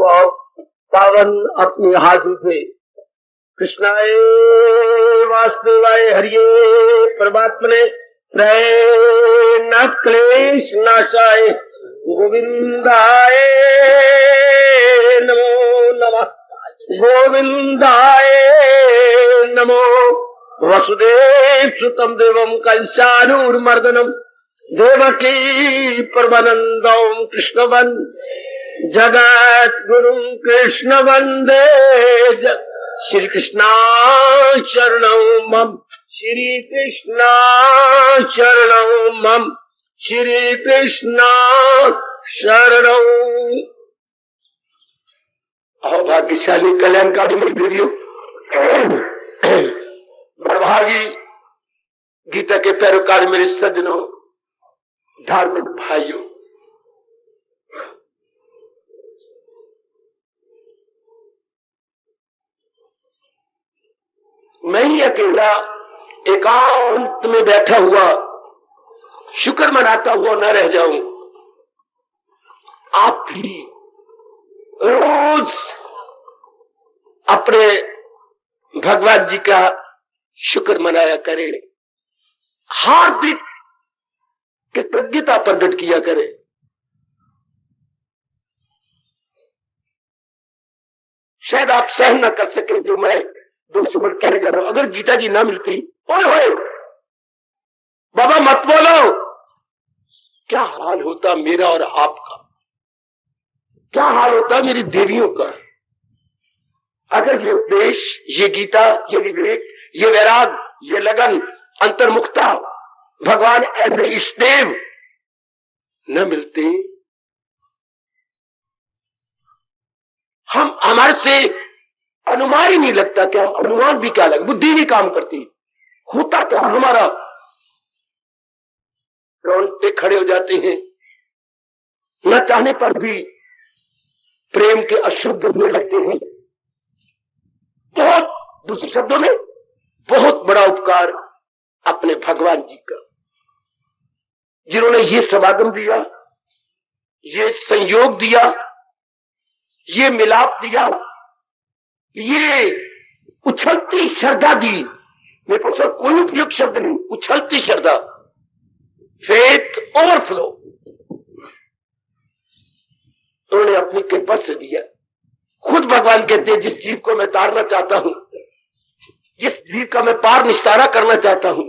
पावन अपने हाथों से कृष्णाय वासुदेवाय हरिये परमात्मने प्रयनाथ क्लेश नाशाय गोविंदाय नमो नमः गोविंदाय नमो वसुदेव सुतम देवम कंसानूर्मर्दनम देवकी परमानंदम कृष्णवन जगत गुरु कृष्ण वंदे श्री कृष्णा शरणं मम श्री कृष्णा शरणं मम श्री कृष्णा शरणं। भाग्यशाली कल्याणकारी देवियों, बड़भागी गीता के पैरोकार मेरे सज्जनों, धार्मिक भाइयों, मैं ही अकेला एकांत में बैठा हुआ शुक्र मनाता हुआ न रह जाऊं। आप भी रोज अपने भगवान जी का शुक्र मनाया करें, हार्दिक कृतज्ञता प्रकट किया करें। शायद आप सहन न कर सके जो मैं 2 शब्द कहने जा रहा हूं। अगर गीता जी ना मिलती, ओए बाबा मत बोलो, क्या हाल होता मेरा और आपका, क्या हाल होता मेरी देवियों का। अगर ये उपदेश, ये गीता, ये विवेक, ये वैराग, ये लगन, अंतर्मुखता भगवान ऐसे इष्टदेव न मिलते, हम हमारे से अनुमान ही नहीं लगता। क्या अनुमान भी क्या लगे, बुद्धि भी काम करती होता तो हमारा रोंगटे खड़े हो जाते हैं। न चाहने पर भी प्रेम के अशुद्ध होने लगते हैं। बहुत, दूसरे शब्दों में बहुत बड़ा उपकार अपने भगवान जी का, जिन्होंने ये समागम दिया, ये संयोग दिया, ये मिलाप दिया, ये उछलती श्रद्धा दी। मेरे पास कोई उपयुक्त शब्द नहीं, उछलती श्रद्धा, फेथ ओवरफ्लो उन्होंने अपनी कृपा से दिया। खुद भगवान कहते हैं, जिस जीव को मैं तारना चाहता हूं, जिस जीव का मैं पार निस्तारा करना चाहता हूं,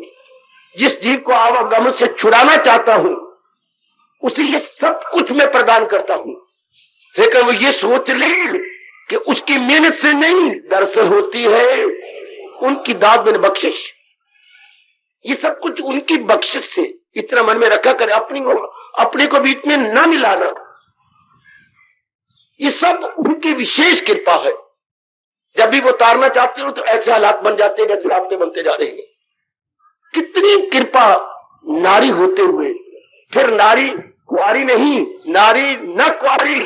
जिस जीव को आवागमन से छुड़ाना चाहता हूं, उसे ये सब कुछ मैं प्रदान करता हूं। लेकिन वो ये सोच ले कि उसकी मेहनत से नहीं, दरअसल होती है उनकी दाद में बख्शिश। ये सब कुछ उनकी बख्शिश से, इतना मन में रखा करे, अपने को बीच में न मिलाना। ये सब उनकी विशेष कृपा है। जब भी वो तारना चाहते हो तो ऐसे हालात बन जाते हैं जैसे आपके बनते जा रहे हैं। कितनी कृपा नारी होते हुए, फिर नारी कुंवारी नहीं, नारी न कुंवारी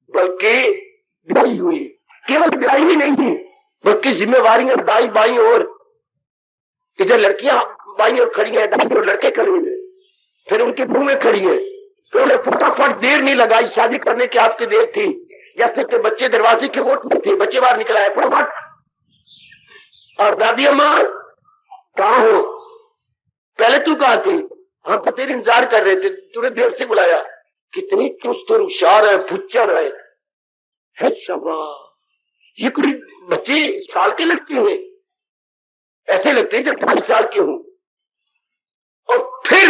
बल्कि ब्याही हुई। केवल ब्याही ही नहीं थी बल्कि जिम्मेवारियां दाई बाई और, इधर लड़कियां बाई और खड़ी है, दाई और लड़के खड़े हैं, फिर उनकी मुंह में खड़ी है। तो उन्हें फटाफट देर नहीं लगाई, शादी करने की आपकी देर थी, जैसे कि बच्चे दरवाजे के ओट में थे, बच्चे बाहर निकल आए फटाफट। और दादी अम्मा कहाँ हो, पहले तू कहाँ थी, हम तो तेरे इंतजार कर रहे थे, तूने देर से बुलाया। कितनी चुस्त और होशियार है, भुच्चर है शाबाश। ये कोई बच्चे साल के लगते हैं, ऐसे लगते हैं जब 5 साल के हों। और फिर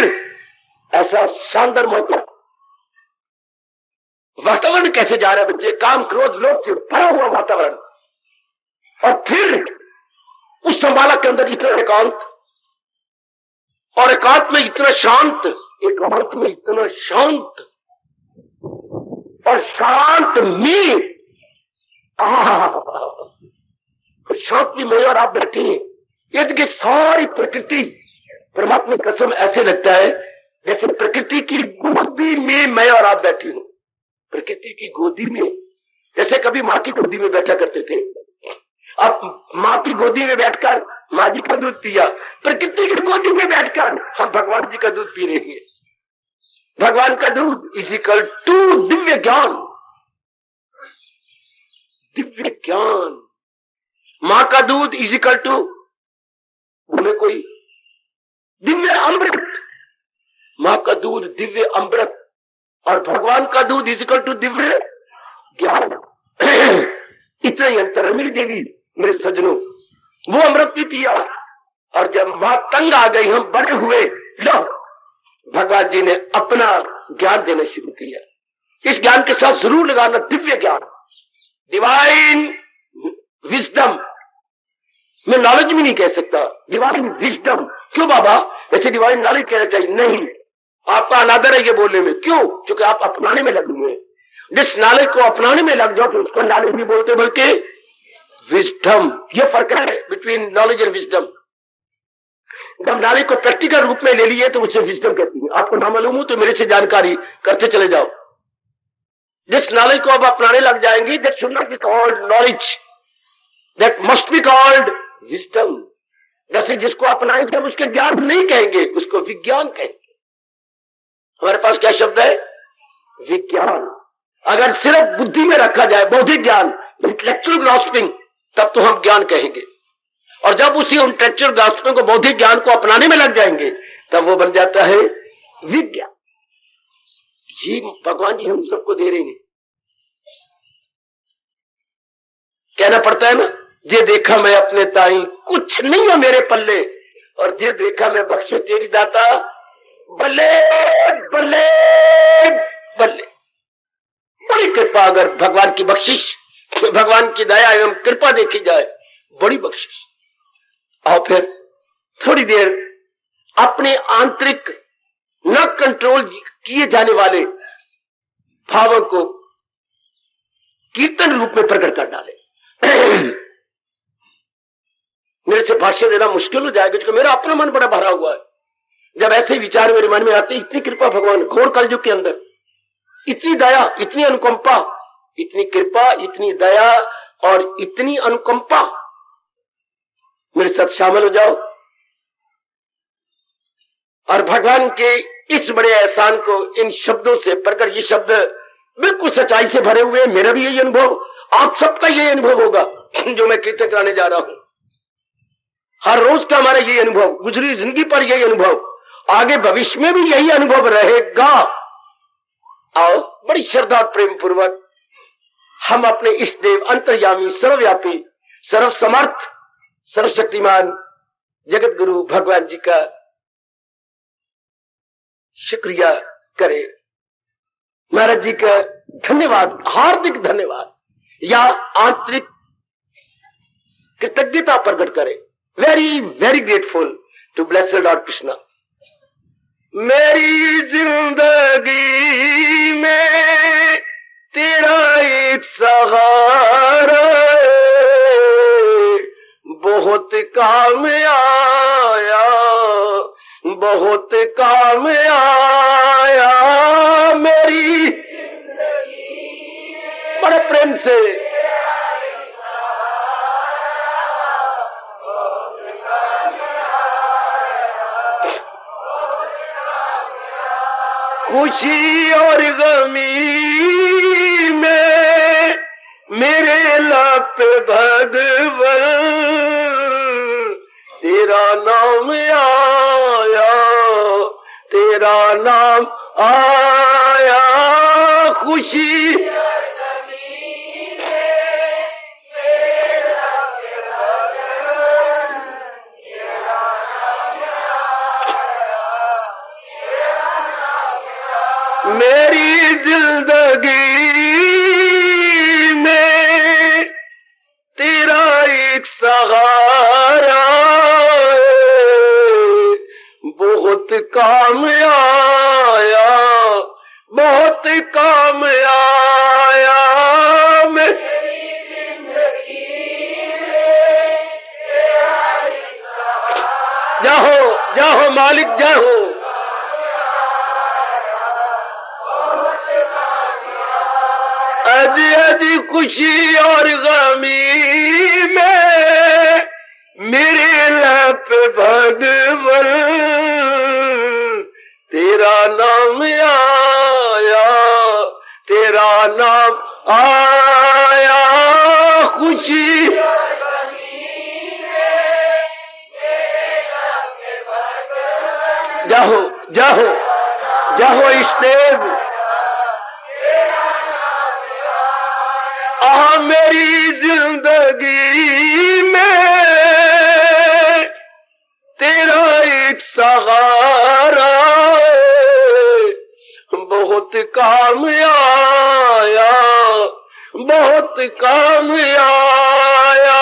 ऐसा शानदार मौका, वातावरण कैसे जा रहा है बच्चे, काम क्रोध लोभ से भरा हुआ वातावरण, और फिर उस संभाला के अंदर इतना एकांत, और एकांत में इतना शांत, एकांत में इतना शांत, और शांत में शांत में मैं और आप बैठे हैं। यदि सारी प्रकृति, परमात्मा की कसम ऐसे लगता है जैसे प्रकृति की गोदी में मैं और आप बैठे हूं। प्रकृति की गोदी में, जैसे कभी माँ की गोदी में बैठा करते थे। अब माँ की गोदी में बैठकर माँ जी का दूध पिया, प्रकृति की गोदी में बैठकर हम भगवान जी का दूध पी रहे हैं। भगवान का दूध इजिकल टू दिव्य ज्ञान। दिव्य ज्ञान। मां का दूध इज इक्वल टू, बोले कोई, दिव्य अमृत। मां का दूध दिव्य अमृत और भगवान का दूध इज इक्वल टू दिव्य ज्ञान। इतना ही अंतर है मेरी देवी, मेरे सज्जनों। वो अमृत भी पिया और जब मां तंग आ गई, हम बड़े हुए, लो भगवान जी ने अपना ज्ञान देना शुरू किया। इस ज्ञान के साथ जरूर लगाना दिव्य ज्ञान, डिवाइन विजडम। मैं नॉलेज भी नहीं कह सकता, डिवाइन विजडम। क्यों बाबा, वैसे डिवाइन नॉलेज कहना चाहिए? नहीं, आपका अनादर है ये बोलने में। क्यों? क्योंकि आप अपनाने में लगे हुए हैं। जिस नॉलेज को अपनाने में लग जाओ तो उसको नॉलेज नहीं बोलते बल्कि विजडम। ये फर्क है बिटवीन नॉलेज एंड विजडम। जब नॉलेज को प्रैक्टिकल रूप में ले लिए तो उसे विजडम कहती है। आपको ना मालूम हो तो मेरे से जानकारी करते चले जाओ। जिस नॉलेज को आप अपनाने लग जाएंगे, that should not be called knowledge, that must be called wisdom. जैसे जिसको अपनाएंगे हम उसके ज्ञान नहीं कहेंगे, उसको विज्ञान कहेंगे। हमारे पास क्या शब्द है? विज्ञान। अगर सिर्फ बुद्धि में रखा जाए बौद्धिक ज्ञान, इंटेलेक्चुअल ग्रास्पिंग, तब तो हम ज्ञान कहेंगे। और जब उसी इंटेलेक्चुअल ग्रास्पिंग को, बौद्धिक ज्ञान को अपनाने में लग जाएंगे, तब वो बन जाता है विज्ञान। जी भगवान जी हम सबको दे रहे हैं। कहना पड़ता है ना, जे देखा मैं अपने ताई, कुछ नहीं हो मेरे पल्ले, और जे देखा मैं बख्शे तेरी दाता, बल्ले बल्ले बल्ले। बड़ी कृपा, अगर भगवान की बख्शिश, भगवान की दया एवं कृपा देखी जाए, बड़ी बख्शिश। और फिर थोड़ी देर अपने आंतरिक न कंट्रोल किए जाने वाले भावों को कीर्तन रूप में प्रकट कर डाले। मेरे से भाष्य देना मुश्किल हो जाएगा क्योंकि मेरा अपना मन बड़ा भरा हुआ है। जब ऐसे विचार मेरे मन में आते, इतनी कृपा भगवान, घोर कलयुग के अंदर इतनी दया, इतनी अनुकंपा, इतनी कृपा, इतनी दया और इतनी अनुकंपा। मेरे साथ शामिल हो जाओ और भगवान के इस बड़े एहसान को इन शब्दों से प्रकट। ये शब्द बिल्कुल सच्चाई से भरे हुए। मेरा भी यही अनुभव, आप सबका यही अनुभव होगा जो मैं कीर्तन कराने जा रहा हूं। हर रोज का हमारा यही अनुभव, गुजरी जिंदगी पर यही अनुभव, आगे भविष्य में भी यही अनुभव रहेगा। आओ बड़ी श्रद्धा और प्रेम पूर्वक हम अपने इष्ट देव, अंतर्यामी, सर्वव्यापी, सर्वसमर्थ, सर्वशक्तिमान जगत गुरु भगवान जी का शुक्रिया करें। महाराज जी का धन्यवाद, हार्दिक धन्यवाद या आंतरिक कृतज्ञता प्रकट करें। Very very grateful to blessed lord Krishna. मेरी जिंदगी में तेरा एक सहारा बहुत काम आया, बहुत काम आया मेरी बड़े प्रेम से। खुशी और गमी में मेरे लप भगवन तेरा नाम आया, तेरा नाम आया। खुशी मेरी जिंदगी में तेरा एक सहारा बहुत काम आया, बहुत काम आया मेरी जिंदगी में तेरा एक सहारा। जाओ जाओ मालिक जाओ। अज अज खुशी और गमी में मेरे लप भगवन तेरा नाम आया, तेरा नाम आया खुशी जाहो जाहो जाहो इस्तेब आ मेरी जिंदगी में तेरा एक सहारा बहुत काम आया, बहुत काम आया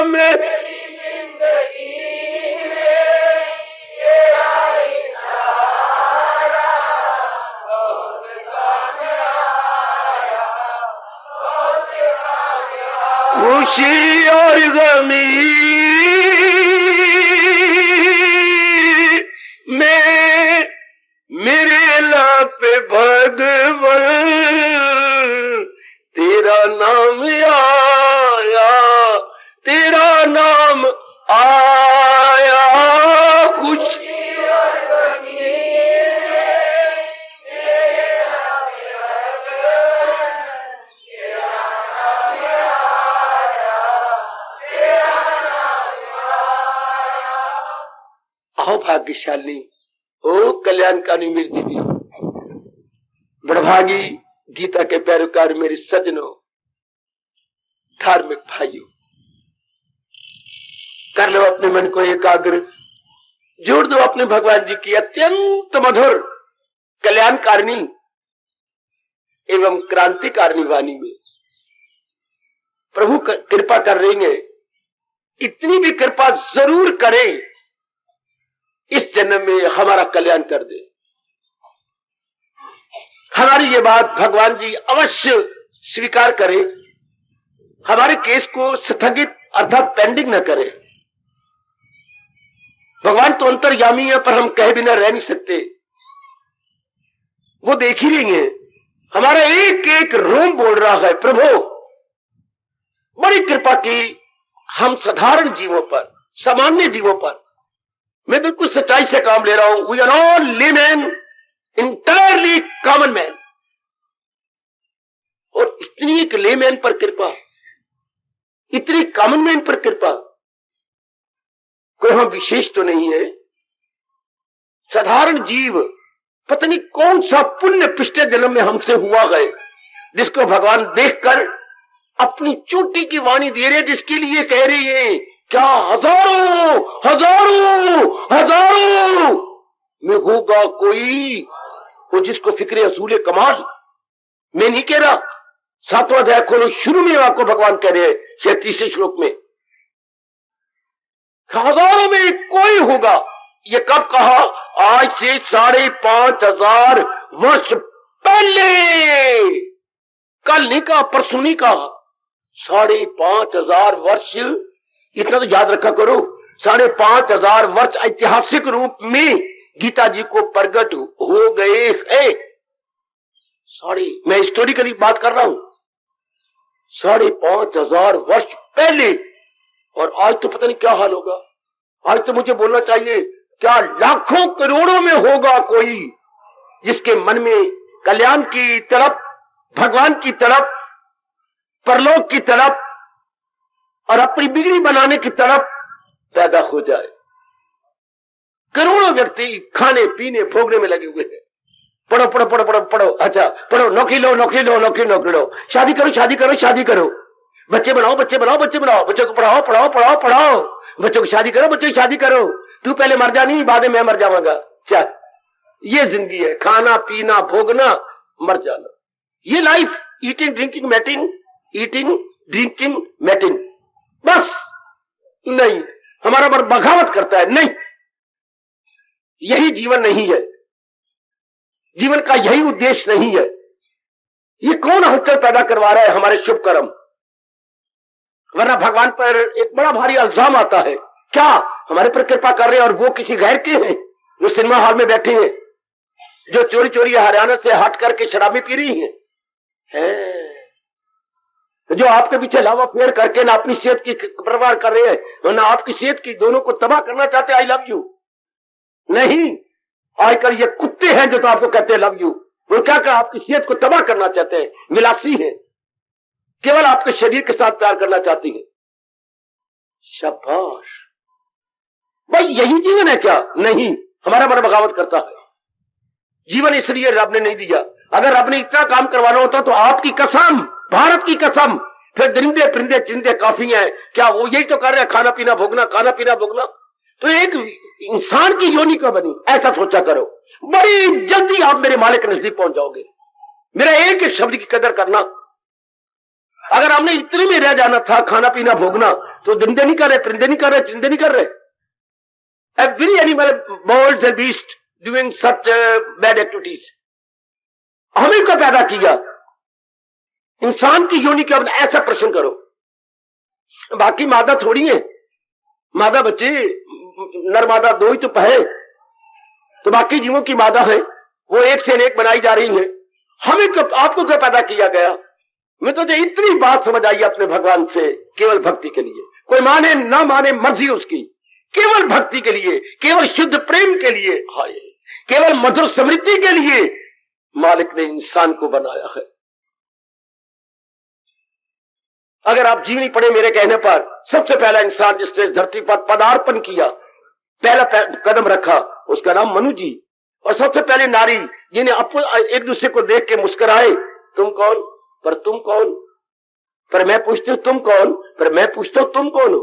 मेरी जिंदगी में तेरा एक सहारा बहुत काम आया, बहुत काम आया। खुशी और गमी में मेरे लाप भगवान तेरा नाम आया, तेरा नाम आया। खुशी और गमी में मेरे लाप भगवान तेरा नाम आया, तेरा नाम आया। आओ भाग्यशाली ओ कल्याणकारी मेरी दीदी, बड़भागी गीता के पैरोकार मेरे सज्जनों, धार्मिक भाइयों, कर लो अपने मन को एकाग्र, जोड़ दो अपने भगवान जी की अत्यंत मधुर कल्याणकारिणी एवं क्रांतिकारिणी वाणी में। प्रभु कृपा कर रही है, इतनी भी कृपा जरूर करें इस जन्म में हमारा कल्याण कर दे। हमारी ये बात भगवान जी अवश्य स्वीकार करें, हमारे केस को स्थगित अर्थात पेंडिंग न करें। भगवान तो अंतर्यामी है, पर हम कहे बिना रह नहीं सकते, वो देख ही रही है, हमारा एक एक रोम बोल रहा है प्रभु बड़ी कृपा की हम साधारण जीवों पर, सामान्य जीवों पर। मैं बिल्कुल सच्चाई से काम ले रहा हूं। We are all layman, entirely common man, और इतनी एक लेमैन पर कृपा, इतनी कॉमन मैन पर कृपा, कोई हम विशेष तो नहीं है, साधारण जीव। पता नहीं कौन सा पुण्य पिछले जन्म में हमसे हुआ गए जिसको भगवान देखकर अपनी चोटी की वाणी दे रहे, जिसके लिए कह रही है क्या हजारों हजारों हजारों में होगा कोई वो जिसको फिक्रे असूल कमाल। मैं नहीं कह रहा, 7वां अध्याय खोलो, शुरू में आपको भगवान कह रहे हैं 36वें श्लोक में, हजारों में कोई होगा। ये कब कहा? आज से 5,500 वर्ष पहले। कल नहीं कहा, परसों नहीं कहा, 5,500 वर्ष। इतना तो याद रखा करो, 5,500 वर्ष ऐतिहासिक रूप में गीता जी को प्रकट हो गए हैं। मैं हिस्टोरिकली बात कर रहा हूं, 5,500 वर्ष पहले। और आज तो पता नहीं क्या हाल होगा। आज तो मुझे बोलना चाहिए क्या लाखों करोड़ों में होगा कोई जिसके मन में कल्याण की तरफ, भगवान की तरफ, परलोक की तरफ और अपनी बिगड़ी बनाने की तरफ पैदा हो जाए। करोड़ों व्यक्ति खाने पीने भोगने में लगे हुए हैं। पढ़ो पढ़ो पढ़ो पढ़ो पढ़ो, अच्छा पढ़ो, नौकरी लो नौकरी लो नौकरी नौकरी लो, शादी करो शादी करो शादी करो, बच्चे बनाओ बच्चे बनाओ बच्चे बनाओ, बच्चों को पढ़ाओ पढ़ाओ पढ़ाओ पढ़ाओ, बच्चों की शादी करो बच्चों की शादी करो, तू पहले मर जा, नहीं बाद में मैं मर जाऊंगा। चल, ये जिंदगी है, खाना पीना भोगना मर जाना, ये life. Eating drinking mating, eating drinking mating, बस। नहीं, हमारा मन बगावत करता है, नहीं, यही जीवन नहीं है, जीवन का यही उद्देश्य नहीं है। ये कौन हलचल पैदा करवा रहा है? हमारे शुभ कर्म। वरना भगवान पर एक बड़ा भारी इल्जाम आता है, क्या हमारे पर कृपा कर रहे हैं और वो किसी गैर के हैं जो सिनेमा हॉल में बैठे हैं, जो चोरी चोरी हरियाणा से हट करके शराबी पी रही हैं, जो आपके पीछे लावा फेर करके ना अपनी सेहत की परवाह कर रहे हैं ना आपकी सेहत की, दोनों को तबाह करना चाहते हैं। आई लव यू नहीं, आजकल ये कुत्ते हैं जो तो आपको कहते हैं लव यू, वो क्या आपकी सेहत को तबाह करना चाहते हैं, विलासी हैं। केवल आपके शरीर के साथ प्यार करना चाहती है। शाबाश। भाई यही जीवन है क्या? नहीं, हमारा मन बगावत करता है। जीवन इसलिए रब ने नहीं दिया। अगर रब ने इतना काम करवाना होता तो आपकी कसम, भारत की कसम, फिर दरिंदे परिंदे चिंदे काफी हैं क्या? वो यही तो कर रहे हैं, खाना पीना भोगना, खाना पीना भोगना। तो एक इंसान की योनि क्यों बनी? ऐसा सोचा करो, बड़ी जल्दी आप मेरे मालिक के नजदीक पहुंच जाओगे। मेरा एक एक शब्द की कदर करना। अगर हमने इतने में रह जाना था, खाना पीना भोगना, तो दरिंदे नहीं कर रहे, परिंदे नहीं कर रहे, चिंदे नहीं कर रहे। Every animal, birds and beast doing such bad activities. हमें क्या पैदा किया? इंसान की योनि क्या? ऐसा प्रश्न करो। बाकी मादा थोड़ी है, मादा बच्चे, नर मादा दो ही तो है, तो बाकी जीवों की मादा है, वो एक से एक बनाई जा रही है। हमें क्यों, आपको क्या पैदा किया गया? मैं तो इतनी बात समझ आई अपने भगवान से, केवल भक्ति के लिए। कोई माने ना माने मर्जी उसकी, केवल भक्ति के लिए, केवल शुद्ध प्रेम के लिए, हाय, केवल मधुर समृद्धि के लिए मालिक ने इंसान को बनाया है। अगर आप जीवनी पढ़े मेरे कहने पर, सबसे पहला इंसान जिसने धरती पर पदार्पण किया, पहला कदम रखा, उसका नाम मनु जी। और सबसे पहले नारी जिन्हें एक दूसरे को देख के मुस्कुराए, तुम कौन? पर तुम कौन? पर मैं पूछती हूं तुम कौन? पर मैं पूछता हूं तुम कौन हो?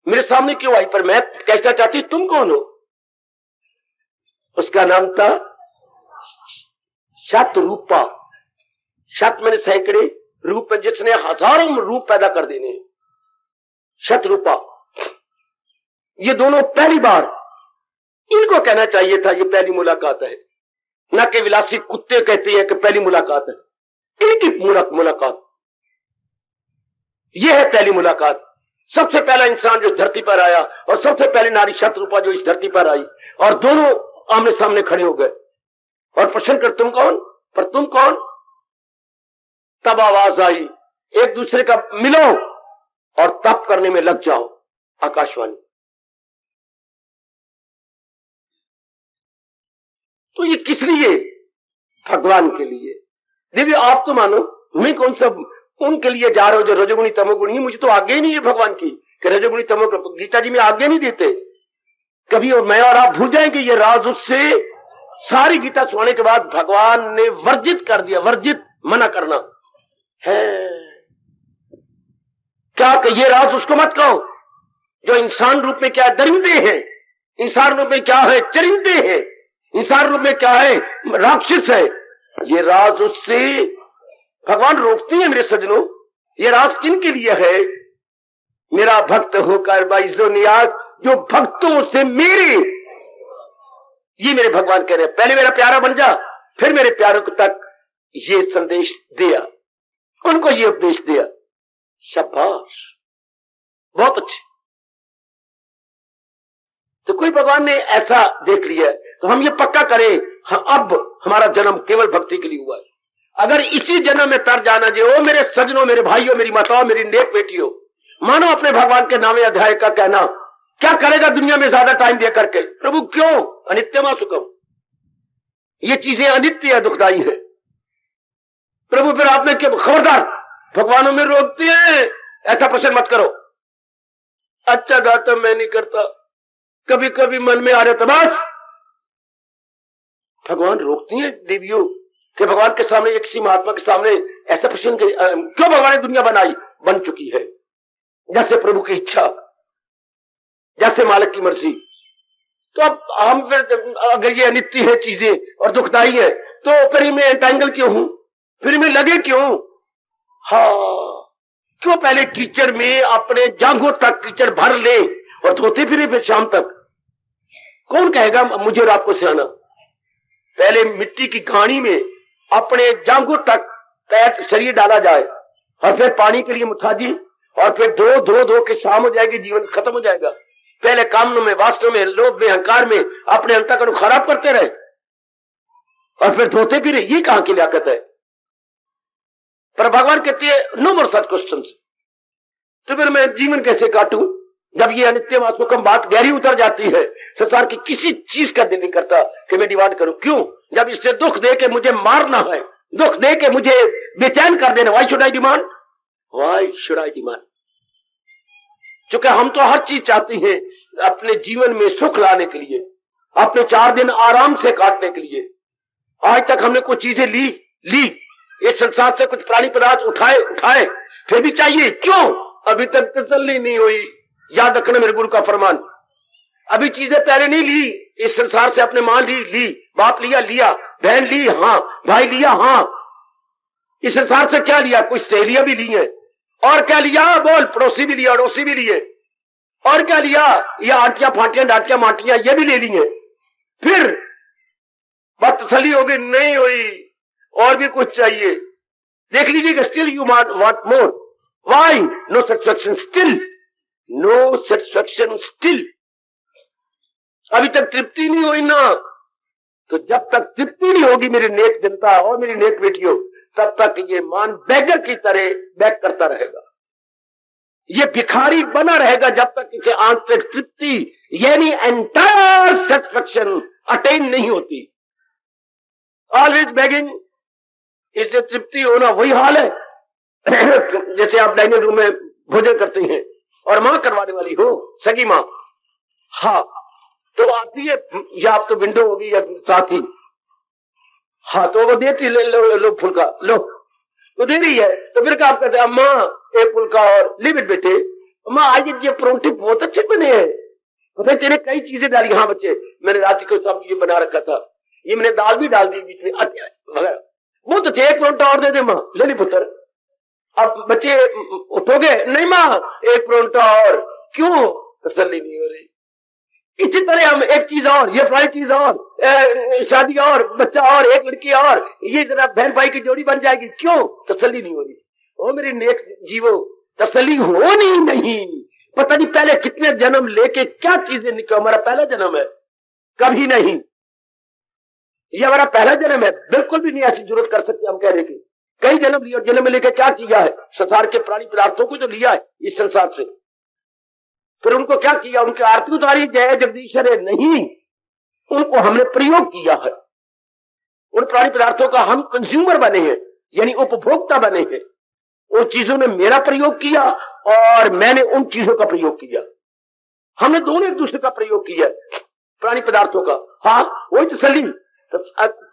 मेरे सामने क्यों आई? पर मैं कहना चाहती हूं तुम कौन हो? उसका नाम था शतरूपा। शत मैंने सैकड़े, रूप में जिसने हजारों रूप पैदा कर देने, शतरूपा। ये दोनों पहली बार, इनको कहना चाहिए था ये पहली मुलाकात है, ना कि विलासी कुत्ते कहते हैं कि पहली मुलाकात है। इनकी मुलाकात, ये है पहली मुलाकात। सबसे पहला इंसान जो इस धरती पर आया और सबसे पहले नारी शतरूपा जो इस धरती पर आई, और दोनों आमने सामने खड़े हो गए और प्रश्न कर तुम कौन? पर तुम कौन? तब आवाज आई, एक दूसरे का मिलो और तप करने में लग जाओ। आकाशवाणी। तो ये किस लिए? भगवान के लिए। देवी आप तो मानो, मैं कौन सा उनके लिए जा रहा हूं जो रजोगुणी तमोगुणी। मुझे तो आगे ही नहीं है भगवान की कि रजोगुणी तमोगुणी। गीता जी में आगे नहीं देते कभी, और मैं और आप भूल जाएंगे ये राज। उससे सारी गीता सुनाने के बाद भगवान ने वर्जित कर दिया। वर्जित मना करना है क्या? कि ये राज उसको मत कहो जो इंसान रूप में क्या है, दरिंदे हैं, इंसान रूप में क्या है, चरिंदे हैं, इंसान रूप में क्या है, राक्षस है। ये राज उससे भगवान रोकते हैं। मेरे सज्जनों, ये राज किन के लिए है? मेरा भक्त होकर बाइजो नियाज, जो भक्तों से मेरे, ये मेरे भगवान कह रहे हैं, पहले मेरा प्यारा बन जा, फिर मेरे प्यारों तक ये संदेश दिया, उनको ये उपदेश दिया। शाबाश, बहुत अच्छे। तो कोई भगवान ने ऐसा देख लिया तो हम ये पक्का करें, अब हमारा जन्म केवल भक्ति के लिए हुआ है। अगर इसी जन्म में तर जाना जे, ओ मेरे सज्जनों, मेरे भाइयों, मेरी माताओं, मेरी नेक बेटियों, मानो अपने भगवान के नामे अध्याय का कहना, क्या करेगा दुनिया में ज्यादा टाइम दे करके? प्रभु क्यों? अनित्यमा सुखम, ये चीजें अनित्य है, दुखदाई है। प्रभु फिर आपने क्या? खबरदार, भगवानों में रोकते हैं, ऐसा प्रश्न मत करो। अच्छा गाता मैं नहीं करता, कभी कभी मन में आ रहा था, बस। भगवान रोकती हैं देवियों कि भगवान के सामने, एक किसी महात्मा के सामने ऐसा प्रश्न क्यों भगवान ने दुनिया बनाई? बन चुकी है, जैसे प्रभु की इच्छा, जैसे मालिक की मर्जी। तो अब हम फिर, अगर ये अनित्य है चीजें और दुखदाई है, तो फिर इनमें एंटेंगल क्यों हूं? फिर इनमें लगे क्यों? हाँ, क्यों पहले कीचड़ में अपने जांघों तक कीचड़ भर ले और धोते फिर शाम तक? कौन कहेगा मुझे और आपको सियाना? पहले मिट्टी की घानी में अपने जांघों तक पैर शरीर डाला जाए और फिर पानी के लिए मुथाजी, और फिर धो के शाम हो जाएगी, जीवन खत्म हो जाएगा। पहले कामों में, वास्तव में, लोभ में, अहंकार में अपने अंतःकरण खराब करते रहे और फिर धोते फिरे। ये कहां की लियाकत है? पर भगवान कहते हैं नो मोर सच क्वेश्चंस। तो फिर मैं जीवन कैसे काटूं? जब ये अनित्य आत्मकम बात गहरी उतर जाती है, संसार की किसी चीज का दिल नहीं करता कि मैं डिमांड करूं। क्यों? जब इससे दुख दे के मुझे मारना है, दुख दे के मुझे बेचैन कर देना, why should I demand? Why should I demand? क्योंकि हम तो हर चीज चाहते हैं अपने जीवन में सुख लाने के लिए, अपने 4 दिन आराम से काटने के लिए। आज तक हमने कुछ चीजें ली इस संसार से, कुछ प्राणी पदार्थ उठाए, फिर भी चाहिए। क्यों? अभी तक तसल्ली नहीं हुई। याद रखना मेरे गुरु का फरमान। अभी चीजें पहले नहीं ली इस संसार से, अपने मां ली, बाप लिया, बहन ली, हाँ, भाई लिया, हाँ। इस संसार से क्या लिया? कुछ सहेलियां भी ली हैं। और क्या लिया? बोल। पड़ोसी भी लिया, अड़ोसी भी लिए। और क्या लिया? ये आटियां फाटियां डाटियां माटियां ये भी ले ली हैं। फिर बात तसल्ली हो गई? नहीं हुई, और भी कुछ चाहिए। देख लीजिएगा, still you want more. Why? No satisfaction still, no satisfaction still. अभी तक तृप्ति नहीं हुई ना। तो जब तक तृप्ति नहीं होगी मेरी नेक जनता और मेरी नेक बेटियों, तब तक ये मान बेगर की तरह बैक करता रहेगा। ये भिखारी बना रहेगा जब तक इसे आंतरिक तृप्ति यानी एंटायर सेटिस्फैक्शन अटेन नहीं होती। ऑलवेज बेगिंग, इससे तृप्ति होना वही हाल है जैसे आप डाइनिंग रूम में भोजन करते हैं और मां करवाने वाली हो, सगी मां, हाँ, तो आती है, या आप तो विंडो होगी या साथी, हाँ, तो वो देती, लो फुल्का लो, तो दे रही है। तो फिर क्या आप कहते हैं, अम्मा एक फुल्का और, लिव इट बेटे। अम्मा आज ये परोठे बहुत अच्छे बने हैं, पता है तेरे कई चीजें डाली। हाँ बच्चे, मैंने रात को सब ये बना रखा था, ये मैंने दाल भी डाल दी बीच में, बहुत अच्छे, एक परोठा और दे दे माँ। ले ली पुत्र। अब बच्चे उठोगे? नहीं माँ, एक परोठा और। क्यों? तसल्ली नहीं हो रही। इसी तरह हम एक चीज और, ये फ्राई चीज और, शादी और, बच्चा और, एक लड़की और, ये जरा बहन भाई की जोड़ी बन जाएगी। क्यों? तसल्ली नहीं हो रही। ओ मेरी नेक जीवो, तसल्ली होनी नहीं। पता नहीं पहले कितने जन्म लेके क्या चीजें निकले। हमारा पहला जन्म है, कभी नहीं। ये हमारा पहला जन्म है, बिल्कुल भी नहीं ऐसी जरूरत कर सकते हम कहने की। कई जन्म लिए और जन्म में लेकर क्या किया है? संसार के प्राणी पदार्थों को तो लिया है इस संसार से, फिर उनको क्या किया? उनकी आरती उतारी, जय जगदीश हरे नहीं, उनको हमने प्रयोग किया है। उन प्राणी पदार्थों का हम कंज्यूमर बने हैं, यानी उपभोक्ता बने हैं। उन चीजों ने मेरा प्रयोग किया और मैंने उन चीजों का प्रयोग किया। हमने दोनों एक दूसरे का प्रयोग किया प्राणी पदार्थों का। हाँ, वही तसल्ली। तो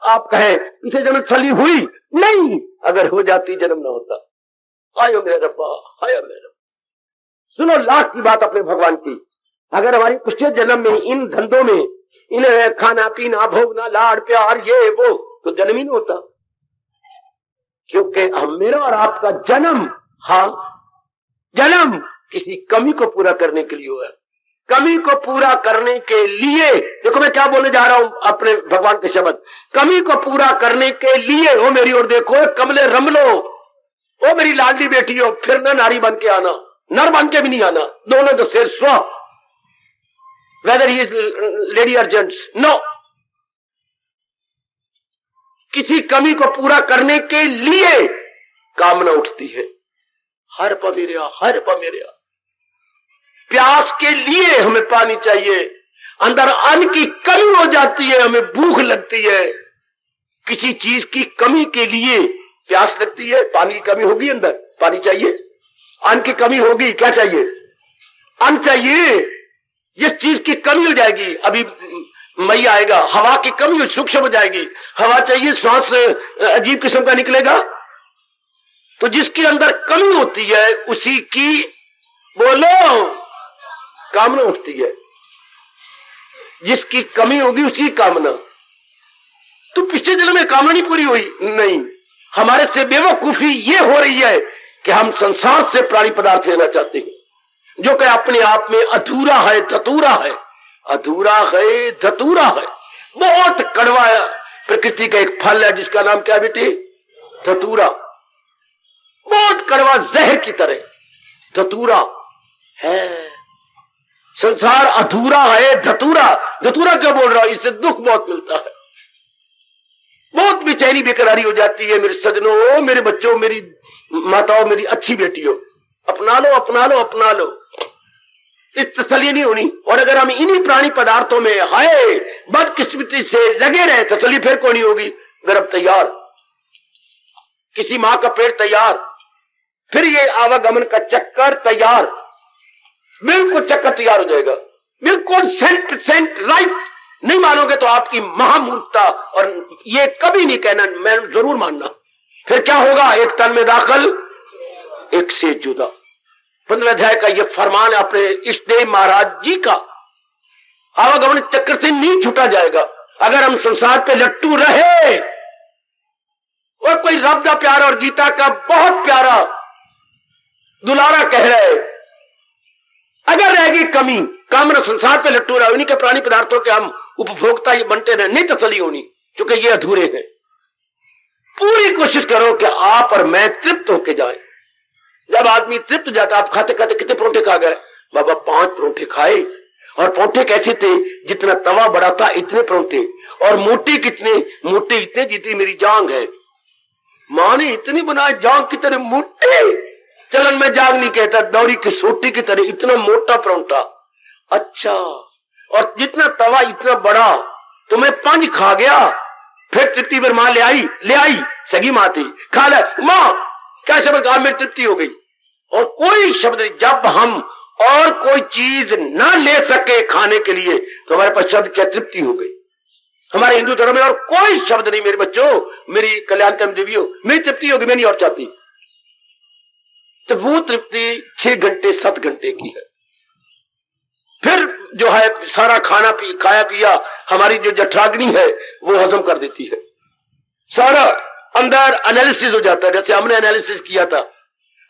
आप कहें इसे जन्म तसल्ली हुई नहीं, अगर हो जाती जन्म न होता। आयो मेरे रब्बा, आयो मेरे रब्बा। सुनो लाख की बात अपने भगवान की। अगर हमारी पिछले जन्म में इन धंधों में, इन खाना पीना भोगना लाड़ प्यार ये वो, तो जन्म ही नहीं होता। क्योंकि हम, मेरा और आपका जन्म, हाँ, जन्म किसी कमी को पूरा करने के लिए हुआ है। कमी को पूरा करने के लिए, देखो मैं क्या बोलने जा रहा हूं अपने भगवान के शब्द, कमी को पूरा करने के लिए। हो मेरी ओर देखो, कमले रमलो, ओ मेरी लाडली बेटी हो, फिर ना नारी बन के आना, नर बन के भी नहीं आना, दोनों द सेम स्व, वेदर ही इज लेडी और जेंट्स, नो। किसी कमी को पूरा करने के लिए कामना उठती है, हर पमेरिया, हर पमेरिया। प्यास के लिए हमें पानी चाहिए, अंदर अन्न की कमी हो जाती है, हमें भूख लगती है। किसी चीज की कमी के लिए प्यास लगती है, पानी की कमी होगी, अंदर पानी चाहिए। अन्न की कमी होगी, क्या चाहिए? अन्न चाहिए। जिस चीज की कमी हो जाएगी, अभी मई आएगा, हवा की कमी सूक्ष्म हो जाएगी, हवा चाहिए, सांस अजीब किस्म का निकलेगा। तो जिसके अंदर कमी होती है उसी की, बोलो, कामना उठती है। जिसकी कमी होगी उसी कामना। तो पिछले जन्म में कामना नहीं पूरी हुई, नहीं। हमारे से बेवकूफी ये हो रही है कि हम संसार से प्राणी पदार्थ लेना चाहते हैं, जो कि अपने आप में अधूरा है, धतूरा है, अधूरा है, धतूरा है। बहुत कड़वा प्रकृति का एक फल है जिसका नाम क्या बेटी? धतूरा। बहुत कड़वा जहर की तरह धतूरा है। संसार अधूरा है, धतूरा। धतूरा क्यों बोल रहा हूं? इससे दुख बहुत मिलता है, बहुत बेचैनी बेकरारी हो जाती है। मेरे सजनों, मेरे बच्चों, मेरी माताओं, मेरी अच्छी बेटियों, अपना लो, अपना लो, अपना लो। इस तसल्ली नहीं होनी। और अगर हम इन्हीं प्राणी पदार्थों में हाय बदकिस्मती से लगे रहे, तसल्ली फिर कौन होगी? गर्भ तैयार, किसी मां का पेट तैयार, फिर ये आवागमन का चक्कर तैयार, बिल्कुल चक्कर तैयार हो जाएगा, बिल्कुल 100% राइट। नहीं मानोगे तो आपकी महामूर्खता, और ये कभी नहीं कहना, मैं जरूर मानना। फिर क्या होगा? एक तन में दाखिल, एक से जुदा। 15 अध्याय का ये फरमान है अपने इष्टदेव महाराज जी का। आवागमन चक्कर से नहीं छूटा जाएगा अगर हम संसार पे लट्टू रहे। और कोई रब का प्यारा और गीता का बहुत प्यारा दुलारा कह रहे, अगर रहेगी कमी, कामना संसार पे लट्टू रहा, उन्हीं के प्राणी पदार्थों के हम उपभोक्ता ये बनते रहे, नहीं तसली होनी, क्योंकि ये अधूरे हैं। पूरी कोशिश करो कि आप और मैं तृप्त होके जाए। जब आदमी तृप्त जाता, आप खाते खाते कितने परोंठे खा गए? बाबा 5 परोंठे खाए, और परोंठे कैसे थे? जितना तवा बड़ा था इतने परोंठे, और मोटे कितने? मोटे इतने जितनी मेरी जांग है। मां ने इतनी बनाए जांग की तरह मोटे, चलन में जांग नहीं कहता, दौरी की सोटी की तरह इतना मोटा परोंठा। अच्छा, और जितना तवा इतना बड़ा, तो मैं 5 खा गया। फिर तृप्ति पर मां ले आई, सगी मां थी, खा ले मां, क्या शब्द कहा? मेरी तृप्ति हो गई। और कोई शब्द नहीं। जब हम और कोई चीज ना ले सके खाने के लिए, तो हमारे पास शब्द क्या? तृप्ति हो गई। हमारे हिंदू धर्म में और कोई शब्द नहीं, मेरे बच्चों, मेरी कल्याणकाम देवियों, मेरी तृप्ति होगी, मैं नहीं और चाहती। तो वो तृप्ति 6 घंटे 7 घंटे की है। फिर जो है सारा खाया पिया हमारी जो जठराग्नि है वो हजम कर देती है, सारा अंदर एनालिसिस हो जाता है। जैसे हमने एनालिसिस किया था,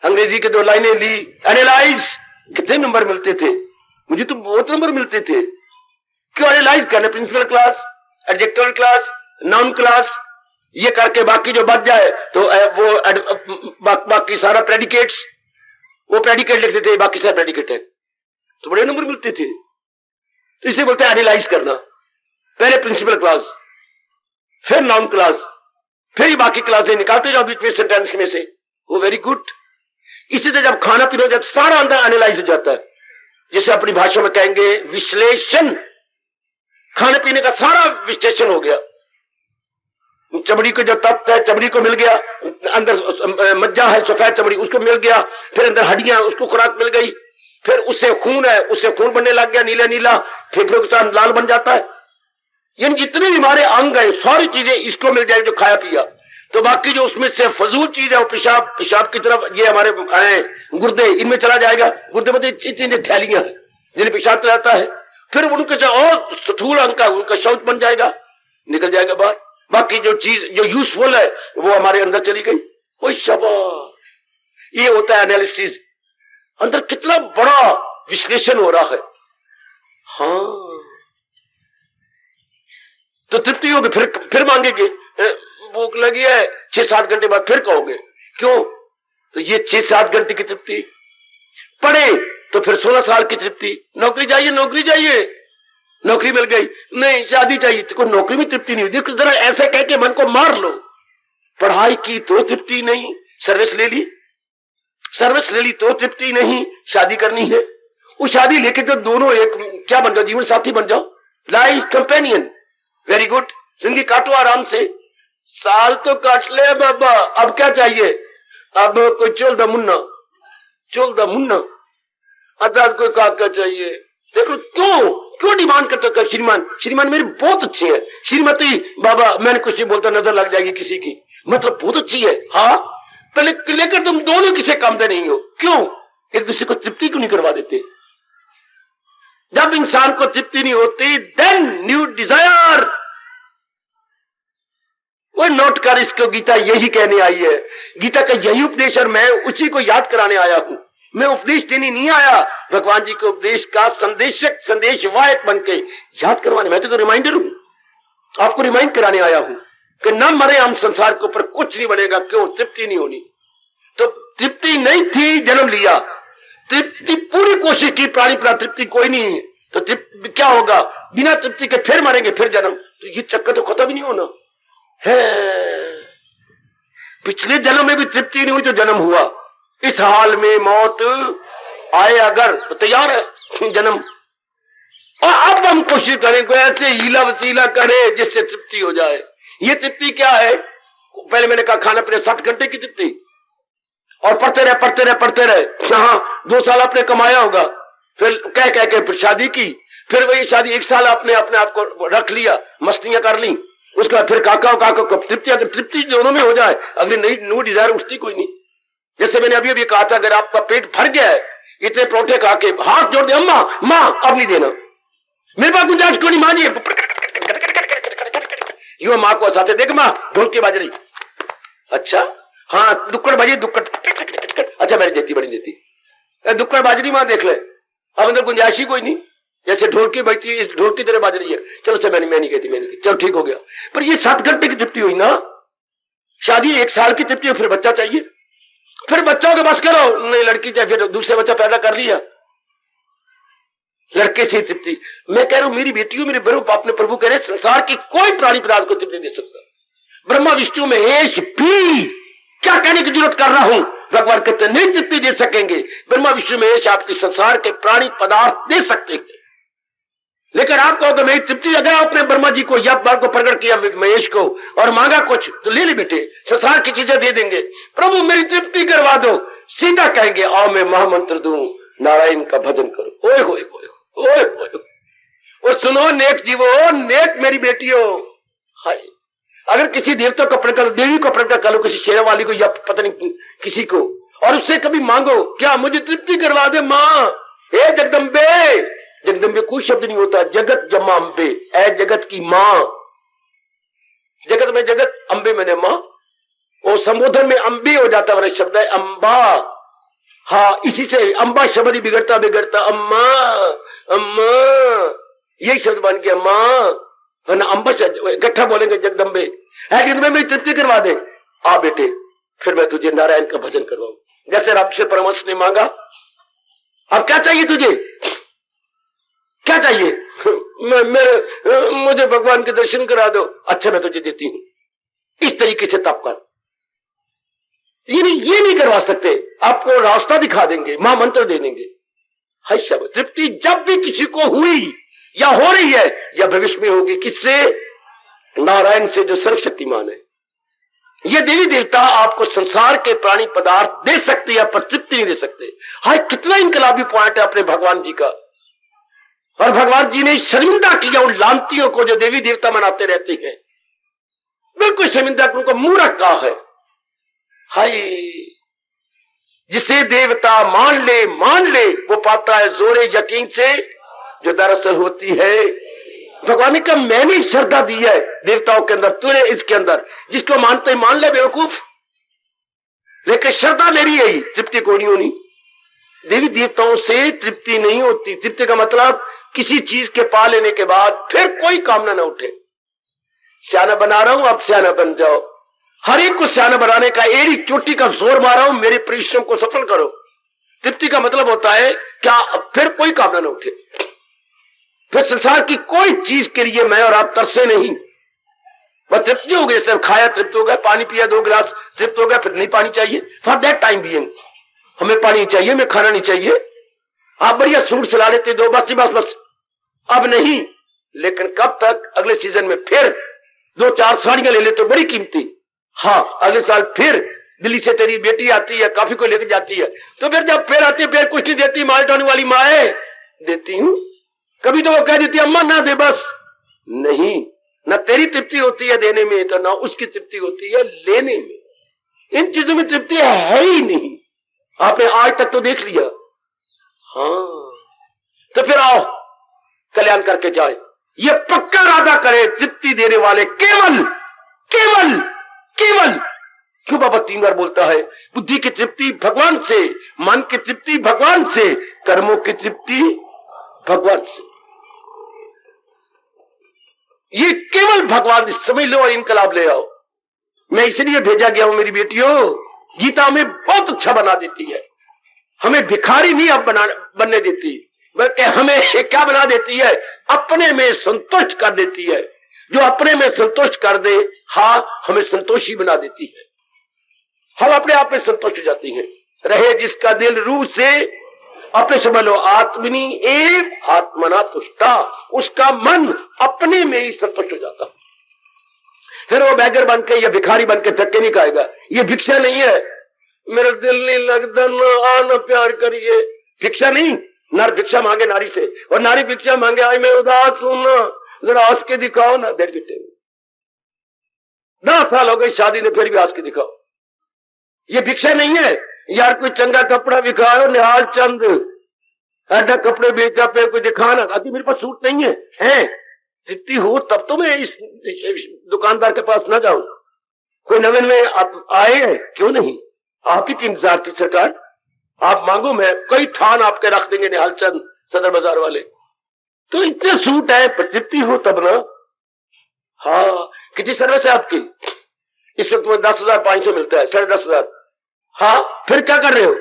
अंग्रेजी के 2 लाइनें ली, एनालाइज, कितने नंबर मिलते थे? मुझे तो बहुत नंबर मिलते थे। क्यों एनालाइज करने? Principal class, adjective class, noun class, ये करके बाकी जो बच जाए तो वो बाकी सारा प्रेडिकेट्स, वो प्रेडिकेट लिखते थे, बाकी सारा प्रेडिकेट है, तो बड़े नंबर मिलते थे। तो इसे बोलते हैं एनालाइज करना। पहले प्रिंसिपल क्लास, फिर नाउन क्लास, फिर बाकी क्लासें निकालते जाओ बीच में सेंटेंस में से, वो वेरी गुड। इसी तरह जब खाना पीना जब सारा अंदर एनालाइज हो जाता है, जिसे अपनी भाषा में कहेंगे विश्लेषण, खाने पीने का सारा विश्लेषण हो गया। चमड़ी को जो तत्व है, चमड़ी को मिल गया, अंदर मज्जा है सफेद चमड़ी, उसको मिल गया, फिर अंदर हड्डियां, उसको खुराक मिल गई, फिर उससे खून है, उससे खून बनने लग गया नीला नीला, फेफड़ों के साथ लाल बन जाता है। यानी जितने भी हमारे अंग है, सारी चीजें इसको मिल जाएगी जो खाया पिया। तो बाकी जो उसमें से फजूल चीज है वो पेशाब की तरफ, ये हमारे गुर्दे, इनमें चला जाएगा। गुर्दे में इतनी थैलियां हैं जिन्हें पेशाब चलाता है, फिर उनके और स्थूल अंग का उनका शौच बन जाएगा, निकल जाएगा बाहर। बाकी जो चीज जो यूजफुल है वो हमारे अंदर चली गई। ओए शाबाश, ये होता है एनालिसिस। अंदर कितना बड़ा विश्लेषण हो रहा है। हाँ, तो तृप्ति होगी, फिर मांगेंगे, भूख लगी है, 6-7 घंटे बाद फिर कहोगे। क्यों? तो ये 6-7 घंटे की तृप्ति। पढ़े तो फिर 16 साल की तृप्ति। नौकरी चाहिए, नौकरी चाहिए, नौकरी मिल गई, नहीं शादी चाहिए, तो नौकरी में तृप्ति नहीं। देखो जरा ऐसे कह के मन को मार लो। पढ़ाई की तो तृप्ति नहीं, सर्विस ले ली तो तृप्ति नहीं, शादी करनी है, वो शादी लेके तो दोनों एक क्या बन जाओ, जीवन साथी बन जाओ, लाइफ कंपेनियन। वेरी गुड, जिंदगी काटो आराम से, साल तो काट ले बाबा, अब क्या चाहिए? अब कोई चोल दा मुन्ना अर्थात कोई काका चाहिए। देखो क्यों डिमांड करते हो? श्रीमान मेरी बहुत अच्छी है, श्रीमती बाबा, मैंने कुछ नहीं बोलता, नजर लग जाएगी किसी की, मतलब बहुत अच्छी है। हाँ, पहले लेकर तुम दोनों किसे काम दे नहीं हो, क्यों? एक दूसरे को तृप्ति क्यों नहीं करवा देते? जब इंसान को तृप्ति नहीं होती, देन न्यू डिजायर। वो नोट कर, इसको गीता यही कहने आई है, गीता का यही उपदेश, और मैं उसी को याद कराने आया हूं। मैं उपदेश देने नहीं आया, भगवान जी के उपदेश का संदेशवाहक बन के याद करवाने। मैं तो रिमाइंडर हूं, आपको रिमाइंड कराने आया हूं कि न मरे हम, संसार के ऊपर कुछ नहीं बनेगा। क्यों? तृप्ति नहीं होनी। तो तृप्ति नहीं थी, जन्म लिया, तृप्ति पूरी कोशिश की, प्राणी पर तृप्ति कोई नहीं है, तो तृप्ति क्या होगा? बिना तृप्ति के फिर मरेंगे, फिर जन्म। तो ये चक्कर तो खत्म ही नहीं होना है। पिछले जन्म में भी तृप्ति नहीं हुई तो जन्म हुआ, इस हाल में मौत आए अगर तो तैयार है जन्म। और अब हम कोशिश करें कोई ऐसे हीला वसीला करें जिससे तृप्ति हो जाए। ये तृप्ति क्या है? पहले मैंने कहा खाना पीना 60 घंटे की तृप्ति, और पढ़ते रहे। हाँ, 2 साल आपने कमाया होगा, फिर कह के फिर शादी की, फिर वही शादी 1 साल आपने अपने आप को रख लिया, मस्तियां कर ली, उसके बाद फिर काका को तृप्ति, अगर तृप्ति दोनों में हो जाए, अगली नई न्यू डिजायर उठती कोई नहीं। जैसे मैंने अभी कहा था, अगर आपका पेट भर गया है इतने परोठे खा के, हाथ जोड़ दे, अम्मा माँ अब नहीं देना, मेरे पास गुंजाइश क्यों नहीं, माँ जी यूं माँ को हंसाते, देख माँ ढोल की बाज रही, अच्छा हाँ दुक्कड़ बाजी, दुक्कड़, अच्छा बड़ी देती दुक्कड़ बाज रही माँ, देख ले अब अंदर गुंजाइश ही कोई नहीं, जैसे ढोल की बजती है, इस ढोल की तरह बाज रही है। चलो से मैं नहीं कहती, चलो ठीक हो गया। पर ये 7 घंटे की तृप्ति हुई ना, शादी 1 साल की तृप्ति, फिर बच्चा चाहिए, फिर बच्चों के बस करो नहीं, लड़की चाहिए, फिर दूसरे बच्चा पैदा कर लिया, लड़के से तृप्ति। मैं कह रहा हूं मेरी बेटियों, मेरे बड़ों, अपने प्रभु कह रहे संसार की कोई प्राणी पदार्थ को तृप्ति दे सकता, ब्रह्मा विष्णु महेश भी, क्या कहने की जरूरत कर रहा हूं, भगवान कहते नहीं तृप्ति दे सकेंगे। ब्रह्मा विष्णु महेश आपके संसार के प्राणी पदार्थ दे सकते हैं, लेकिन आप कहोगे मेरी तृप्ति, अगर आपने ब्रह्मा जी को या बात को प्रकट किया महेश को और मांगा कुछ तो ले बेटे, संसार की चीजें दे देंगे, प्रभु मेरी तृप्ति करवा दो, सीधा कहेंगे आओ मैं महामंत्र दूं, नारायण का भजन करो। ओए होए होए ओए होए, और सुनो नेक जीवो, नेक मेरी बेटियों, हाय अगर किसी देवता को प्रकट करो, देवी को प्रकट करो, किसी शेर वाली को या पता नहीं किसी को, और उससे कभी मांगो क्या मुझे तृप्ति करवा दे मां, हे जगदम्बे, जगदम्बे कोई शब्द नहीं होता, जगत जमा अंबे, ऐ जगत की मां, जगत में जगत, अंबे मैंने मां, और संबोधन में अंबे हो जाता वाला शब्द है अंबा। हाँ, इसी से अंबा शब्द ही बिगड़ता अम्मा अम्मा, यही शब्द बन गया मां, वरना अंबा इकट्ठा बोलेंगे जगदम्बे, है जगदम्बे मेरी तृप्ति करवा दे, आ बेटे फिर मैं तुझे नारायण का भजन करवाऊं। जैसे रामकृष्ण परमहंस ने मांगा, अब क्या चाहिए तुझे, क्या चाहिए, मुझे भगवान के दर्शन करा दो, अच्छा मैं तुझे देती हूं, इस तरीके से तप कर। ये नहीं करवा सकते, आपको रास्ता दिखा देंगे, महामंत्र दे देंगे। हाय शब्द तृप्ति जब भी किसी को हुई या हो रही है या भविष्य में होगी, किससे, नारायण से जो सर्वशक्तिमान है। ये देवी देवता आपको संसार के प्राणी पदार्थ दे सकते हैं पर तृप्ति नहीं दे सकते। हाय कितना इनकलाबी पॉइंट है अपने भगवान जी का, और भगवान जी ने शर्मिंदा किया उन लांतियों को जो देवी देवता मनाते रहते हैं, बिल्कुल शर्मिंदा, उनको मूर्ख कहा है। हाय जिसे देवता मान ले वो पाता है जोरे यकीन से जो दरअसल होती है। भगवान ने कहा मैंने श्रद्धा दी है देवताओं के अंदर, तूने इसके अंदर, जिसको मानते मान ले बेवकूफ, लेकिन श्रद्धा मेरी है, तृप्ति कोई नहीं होनी। देवी देवताओं से तृप्ति नहीं होती। तृप्ति का मतलब किसी चीज के पा लेने के बाद फिर कोई कामना न उठे। सियाना बना रहा हूं, अब सियाना बन जाओ, हर एक को सियाना बनाने का एड़ी चोटी का जोर मारा हूं, मेरे परिश्रम को सफल करो। तृप्ति का मतलब होता है क्या फिर कोई कामना न उठे, फिर संसार की कोई चीज के लिए मैं और आप तरसे नहीं, बस तृप्ति हो गई, सिर्फ खाया तृप्त हो गया, पानी पिया 2 गिलास तृप्त हो गया, फिर नहीं पानी चाहिए। फॉर दैट टाइम बीइंग हमें पानी चाहिए, हमें खाना नहीं चाहिए। आप बढ़िया सूट चला लेते 2 बस अब नहीं, लेकिन कब तक, अगले सीजन में फिर 2-4 साड़ियां ले लेते, बड़ी कीमती। हाँ, अगले साल फिर दिल्ली से तेरी बेटी आती है, काफी को लेकर जाती है, तो फिर जब फिर आती है फिर कुछ नहीं देती, मालटाने वाली माए देती हूं। कभी तो वो कह देती अम्मा ना दे, बस नहीं, ना तेरी तृप्ति होती है देने में, तो ना उसकी तृप्ति होती है लेने में। इन चीजों में तृप्ति है ही नहीं, आपने आज तक तो देख लिया। हाँ, तो फिर आओ कल्याण करके जाए, ये पक्का इरादा करे तृप्ति देने वाले केवल केवल केवल, क्यों बाबा 3 बार बोलता है, बुद्धि की तृप्ति भगवान से, मन की तृप्ति भगवान से, कर्मों की तृप्ति भगवान से। ये केवल भगवान, समझ लो और इनकलाब ले आओ। मैं इसलिए भेजा गया हूं मेरी बेटियों, गीता हमें बहुत अच्छा बना देती है, हमें भिखारी नहीं अब बनने देती, बल्कि हमें क्या बना देती है, अपने में संतुष्ट कर देती है। जो अपने में संतुष्ट कर दे, हाँ हमें संतोषी बना देती है, हम अपने आप में संतुष्ट हो जाती हैं। रहे जिसका दिल रूह से, अपने समझ लो आत्मनि एव आत्मना तुष्टा, उसका मन अपने में ही संतुष्ट हो जाता। फिर वो बैगर बन के या भिखारी बन के धक्के नहीं खाएगा। ये भिक्षा नहीं है, मेरा दिल नहीं लगता ना, आना प्यार करिए। भिक्षा नहीं, नर भिक्षा मांगे नारी से, और नारी भिक्षा मांगे आई मैं उदास हूं ना, जरा हंस के दिखाओ ना। देर कितने 10 साल हो गए शादी ने, फिर भी हंस के दिखाओ। ये भिक्षा नहीं है यार, कोई चंगा कपड़ा दिखाओ। निहाल चंद ऐसा कपड़े बेचा पे कोई दिखाना, आदि मेरे पास सूट नहीं है जितनी हो तब तो मैं इस दुकानदार के पास ना जाऊं। कोई नवीन में आप आए हैं, क्यों नहीं? आप ही की इंतजार थी सरकार, आप मांगो, मैं कई थान आपके रख देंगे निहाल चंद सदर बाजार वाले। तो इतने सूट है, जितनी हो तब ना। हाँ, कितनी सर्विस है आपकी? इस वक्त में 10,500 मिलता है, 10,500। हाँ, फिर क्या कर रहे हो?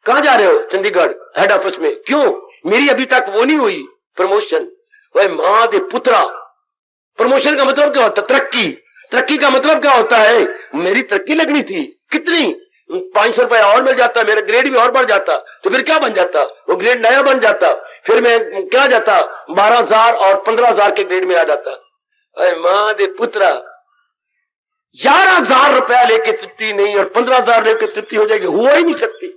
कहां जा रहे हो? चंडीगढ़ हेड ऑफिस में। क्यों? मेरी अभी तक वो नहीं हुई प्रमोशन। वह मां दे पुत्रा, प्रमोशन का मतलब क्या होता है? तरक्की। तरक्की का मतलब क्या होता है? मेरी तरक्की लगनी थी। कितनी? 500 रुपया और मिल जाता, मेरा ग्रेड भी और बढ़ जाता, तो फिर क्या बन जाता? वो ग्रेड नया बन जाता, फिर मैं क्या जाता 12,000 और 15,000 के ग्रेड में आ जाता। अरे मां दे पुत्रा, 11,000 रुपया लेके तृप्ति नहीं और 15,000 लेके तृप्ति हो जाएगी, हो ही नहीं सकती।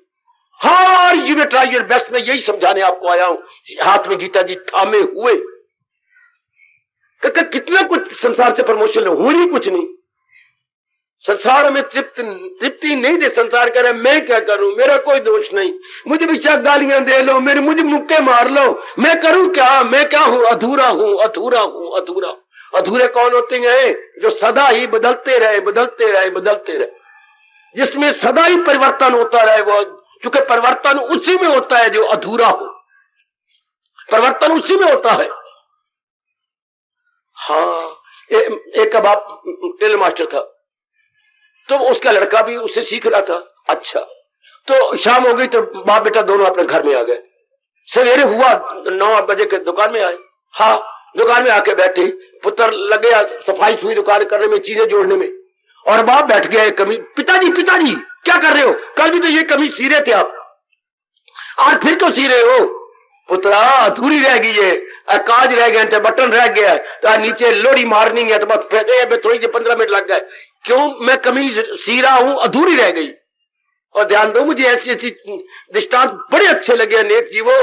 हाँ, यू ट्राई योर बेस्ट, मैं यही समझाने आपको आया हूं। हाथ में गीता जी थामे हुए, कितना कुछ संसार से प्रमोशन हो ही कुछ नहीं। संसार में तृप्ति नहीं दे, संसार करे मैं क्या करूं, मेरा कोई दोष नहीं, मुझे भी चार गालियां दे लो, मेरे मुझे मुक्के मार लो, मैं करूं क्या? मैं क्या हूं? अधूरा हूं, अधूरा हूं, अधूरा। अधूरे कौन होते हैं? जो सदा ही बदलते रहे, बदलते रहे, बदलते रहे, जिसमें सदा ही परिवर्तन होता रहे। वो चूंकि परिवर्तन उसी में होता है जो अधूरा हो, परिवर्तन उसी में होता है। हाँ, एक बाप टेलर मास्टर था, तो उसका लड़का भी उससे सीख रहा था। अच्छा, तो शाम हो गई तो बाप बेटा दोनों अपने घर में आ गए। सवेरे हुआ 9 बजे के दुकान में आए। हाँ, दुकान में आके बैठे, पुत्र लगे सफाई सुई दुकान करने में, चीजें जोड़ने में, और बाप बैठ गया एक कमीज। पिताजी पिताजी क्या कर रहे हो? कल भी तो ये कमीज सी रहे थे आप, आज फिर क्यों सी रहे हो? पुत्रा, अधूरी रह गई है, काज रह गए थे, बटन रह गया है, तो नीचे लोड़ी मारनी है, तो बस थोड़ी सी 15 मिनट लग गए। क्यों? मैं कमीज सी रहा हूं, अधूरी रह गई। और ध्यान दो, मुझे ऐसी ऐसी दृष्टांत बड़े अच्छे लगे अनेक जी। वो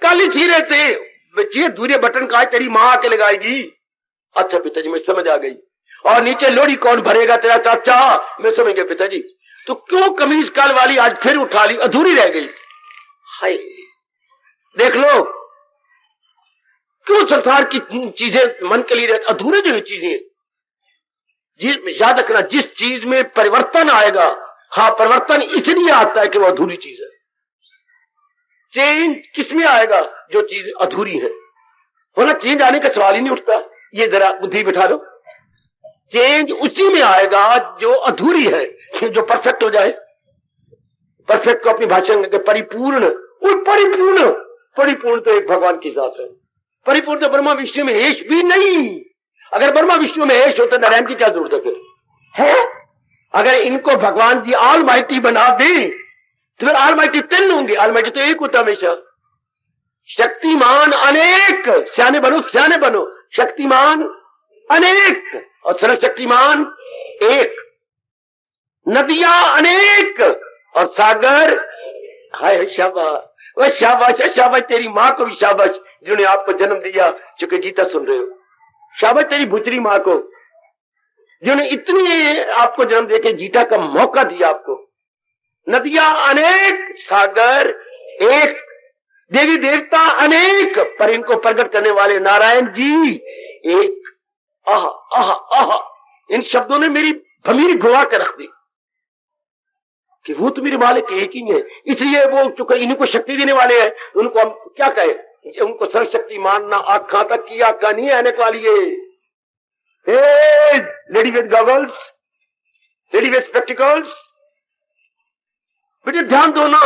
कल ही सी रहे थे, बच्चे दूरे बटन का तेरी मां आके लगाएगी। अच्छा पिताजी, मैं समझ आ गई। और नीचे लोड़ी कौन भरेगा? तेरा चाचा। मैं समझ गया पिताजी। तो क्यों कमीज कल वाली आज फिर उठा ली, अधूरी रह गई? हाय, देख लो क्यों संसार की चीजें मन के लिए अधूरे जो चीजें। याद रखना, जिस चीज में परिवर्तन आएगा, हाँ, परिवर्तन इसलिए आता है कि वो अधूरी चीज है। चेंज किसमें आएगा? जो चीज अधूरी है। वरना चेंज आने का सवाल ही नहीं उठता। ये जरा बुद्धि बिठा लो, चेंज उसी में आएगा जो अधूरी है, जो परफेक्ट हो जाए। परफेक्ट को अपनी भाषा में परिपूर्ण, परिपूर्ण, परिपूर्ण तो एक भगवान की जात है। परिपूर्ण तो ब्रह्मा विष्णु में हेश भी नहीं। अगर ब्रह्मा विष्णु में हेश होता, नारायण की क्या जरूरत है फिर? है? अगर इनको भगवान जी ऑल माइटी बना दे तो फिर ऑल माइटी 3 होंगे। ऑल माइटी तो एक होता हमेशा। शक्तिमान अनेक, सियाने बनो, सियाने बनो। शक्तिमान अनेक और सर्वशक्तिमान एक। नदियां अनेक और सागर। हाय शाबाश, वह शाबाश, शाबाश तेरी मां को भी शाबाश, जिन्होंने आपको जन्म दिया। चूंकि गीता सुन रहे हो, शाबाश तेरी भुचरी मां को, जिन्होंने इतनी आपको जन्म देके गीता का मौका दिया आपको। नदियां अनेक, सागर एक, देवी देवता अनेक, पर इनको प्रकट करने वाले नारायण जी एक। आह आह आह, इन शब्दों ने मेरी भमीर घुमा कर रख दी कि वो तो मेरे मालिक एक ही है। इसलिए वो चूंकि इनको शक्ति देने वाले हैं, उनको हम क्या कहें? उनको सर्वशक्ति मानना। आंखा तक की आंखा नहीं आने वाली है। Lady with goggles, lady with spectacles, बेटे ध्यान दो ना।